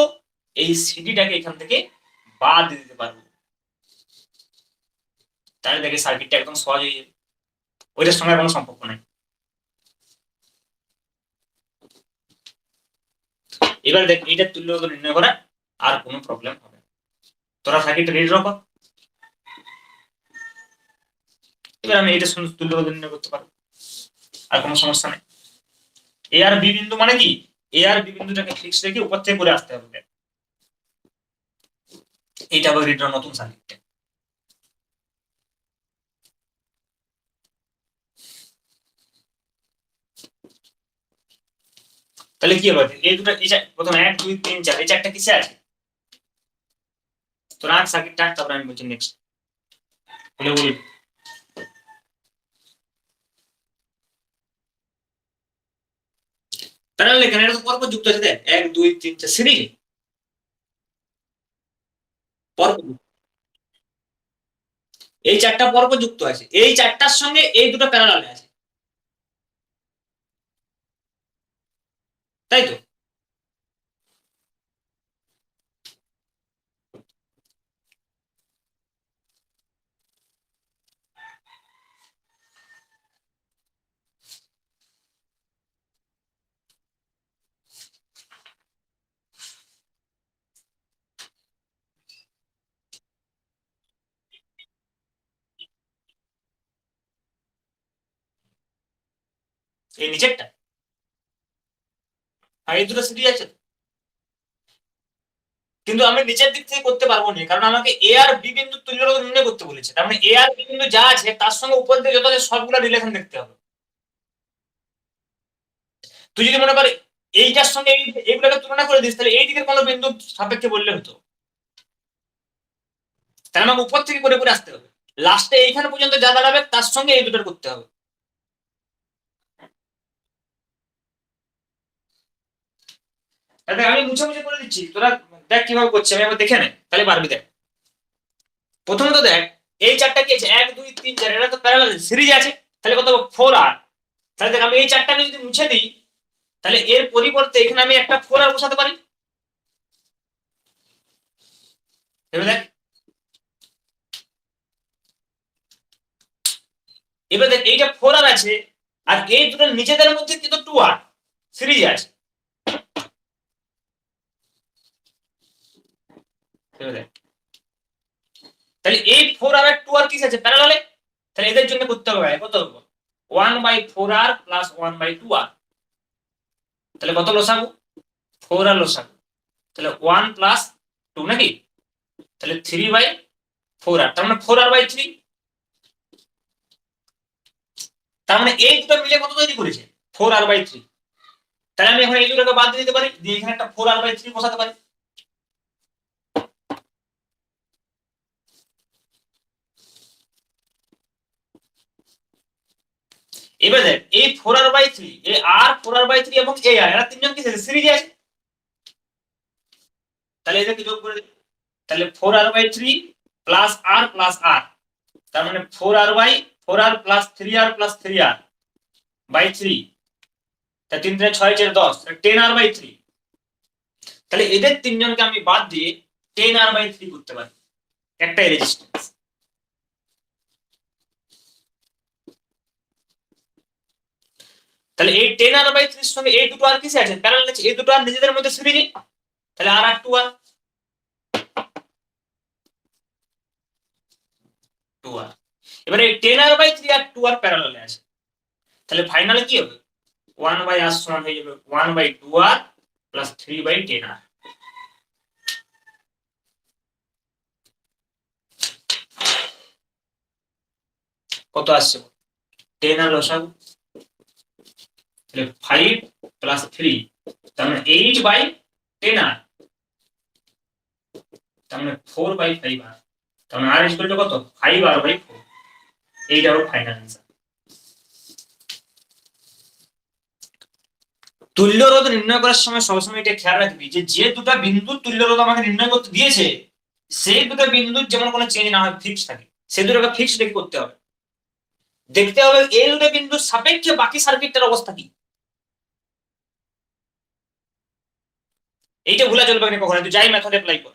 S1: এই সিডিটাকে এখান থেকে বাদ দিয়ে দিতে পারবো। তাহলে দেখে সার্কিটটা একদম সহজ হয়ে যাবে, ওইটার সঙ্গে কোনো সম্পর্ক নাই। এবার দেখ এইটা তুল্য নির্ণয় করা আর কোনো প্রবলেম হবে না। তোরা সার্কিটটা রেডি রাখো, এবার আমি এইটা তুল্য নির্ণয় করতে পারবো, আর কোনো সমস্যা নেই। এ আর বি বিন্দু মানে কি, এ আর বি বিন্দুটাকে ফিক্স রেখে উপর থেকে করে আসতে হবে। এইটা আবার রেডি নতুন সার্কিটটা। তাহলে কি হবে, এই দুটো প্রথম 1 2 3 4 এই চারটা কিসে আছে, তো রাখ সার্কিট টাক, তারপর আমি বলছি নেক্সট বলে বলি। তাহলে এখানে এটা তো পরপর যুক্ত আছে, দেখ 1 2 3 4 সিরিজে পরপর, এই চারটা পরপর যুক্ত আছে, এই চারটার সঙ্গে এই দুটো প্যারালালে আছে, তাই তো। এই নিচেরটা আর এই দুটো সিরিজ আছে, কিন্তু আমি নিচের দিক থেকে করতে পারবো না, কারণ আমাকে এ আর বি বিন্দু তুল্য নির্ণয় করতে বলেছে। তার মানে এ আর বি বিন্দু যা আছে তার সঙ্গে উপর দিয়ে যত আছে সবগুলো রিলেশন দেখতে হবে। তুই যদি মনে করে এইটার সঙ্গে এইগুলোকে তুলনা করে দিস, তাহলে এই দিকের কোনো বিন্দু সাপেক্ষে বললে হতো, তাহলে আমাকে উপর থেকে করে করে আসতে হবে, লাস্টে এইখানে পর্যন্ত যা দাঁড়াবে তার সঙ্গে এই দুটোর করতে হবে। দেখ আমি মুছে মুছে করে দিচ্ছি, তোরা দেখ কিভাবে করছি, আমি একবার দেখে নে তাহলে পারবি। দেখ প্রথমত দেখ এই চারটা কি আছে 1 2 3 4, এটা তো প্যারালাল সিরিজ আছে, তাহলে কত 4 আর। তাহলে দেখ আমি এই চারটাকে যদি মুছে দিই, তাহলে এর পরিবর্তে এখানে আমি একটা 4r বসাতে পারি। এবার দেখ, এবার দেখ এইটা 4r আছে, আর এই দুটোর নিজেদের মধ্যে কিন্তু 2r সিরিজ আছে। এবার দেখ, তাহলে এই 4r আর 2r কি আছে প্যারালালে, তাহলে এদের জন্য করতে হবে কত, 1/4r প্লাস 1/2r। তাহলে কত লসাগু, 4r লসাগু, তাহলে 1 প্লাস 2 নাকি, তাহলে 3/4r, তার মানে 4r/3। তার মানে এই দুটো মিলে কত তৈরি করেছে, 4r/3। তাহলে আমি এখন এই দুটোকে বাদ দিয়ে দিতে পারি, দিয়ে এখানে একটা 4r/3 বসাতে পারি। এবার দেখ এই 4r/3, এই আর 4r/3 এবং এই আর, এরা তিনজন কি সিরিজে আছে, তাহলে এদেরকে যোগ করে দিই। তাহলে 4r/3 প্লাস আর প্লাস আর, তার মানে 4r প্লাস 3r বাই 3, তা 3 3 6 4 10, 10r/3। তাহলে এদের তিনজনকে আমি বাদ দিয়ে 10r/3 করতে পারি, একটাই রেজিস্ট্যান্স। তাহলে এই 10r/3 সঙ্গে এই দুটো আর কিসে আছে, প্যারালাল আছে, এই দুটো আর নিজেদের মধ্যে সিরিজে, তাহলে আর 2r, 2r। এবারে এই 10r/3 আর 2r প্যারালালে আছে, তাহলে ফাইনালে কি হবে, 1/r সমান হয়ে যাবে 1/2r প্লাস 3/10r। কত আসছে, 10r লসাগু, তাহলে 5 প্লাস 3, তার মানে 8/10r, তার মানে 4/5r, তার মানে r ইকুয়াল টু কত, 5r/4। এইটা হলো ফাইনাল অ্যান্সার। তুল্য রোধ নির্ণয় করার সময় সবসময় এটা খেয়াল রাখবি যে যে দুটো বিন্দু তুল্য রোধ আমাকে নির্ণয় করতে দিয়েছে, সেই দুটো বিন্দুর যেমন কোনো চেঞ্জ না হয়, ফিক্স থাকে, সেই দুটোকে ফিক্স রেখে করতে হবে। দেখতে হবে এই দুটো বিন্দুর সাপেক্ষে বাকি সার্কিটটার অবস্থা কি, এইটা ভুলা চলবে না কখনো, তুই যাই মেথড অ্যাপ্লাই কর,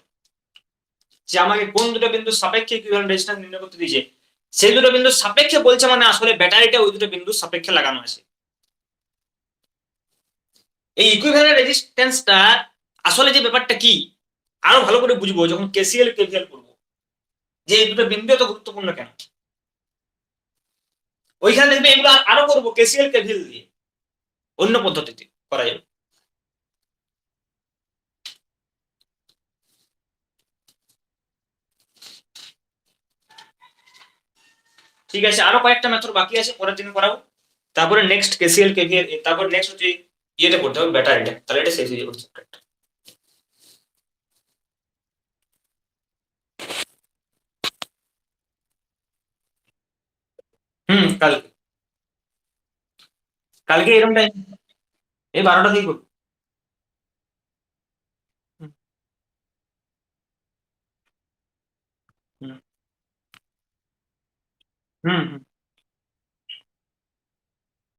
S1: যে আমাকে কোন দুটো বিন্দুর সাপেক্ষে ইকুইভ্যালেন্ট রেজিস্ট্যান্স নির্ণয় করতে দিয়েছে, সেই দুটো বিন্দুর সাপেক্ষে বলছে মানে আসলে ব্যাটারিটা ওই দুটো বিন্দুর সাপেক্ষে লাগানো আছে। এই ইকুইভ্যালেন্ট রেজিস্ট্যান্সটা আসলে যে ব্যাপারটা কি আরো ভালো করে বুঝবো যখন কেসিএল কেভিএল করবো, যে এই দুটো বিন্দু এত গুরুত্বপূর্ণ কেন। ওইখানে দেখবে এগুলো আরো করবো কেসিএল কেভিএল দিয়ে, অন্য পদ্ধতিতে করা যাবে। ঠিক আছে, আরো কয়েকটা মেথড বাকি আছে, পরের দিন করাবো। তারপরে নেক্সট কেসিএল কেভিএল, তারপর নেক্সট হচ্ছে ইয়েটা করতে হবে ব্যাটারিটা, তাহলে এটা শেষ হয়ে যাবে চ্যাপ্টারটা। কালকে, কালকে এরকম টাইম, এই 12টা থেকে করবো। হুম হুম হুম হুম।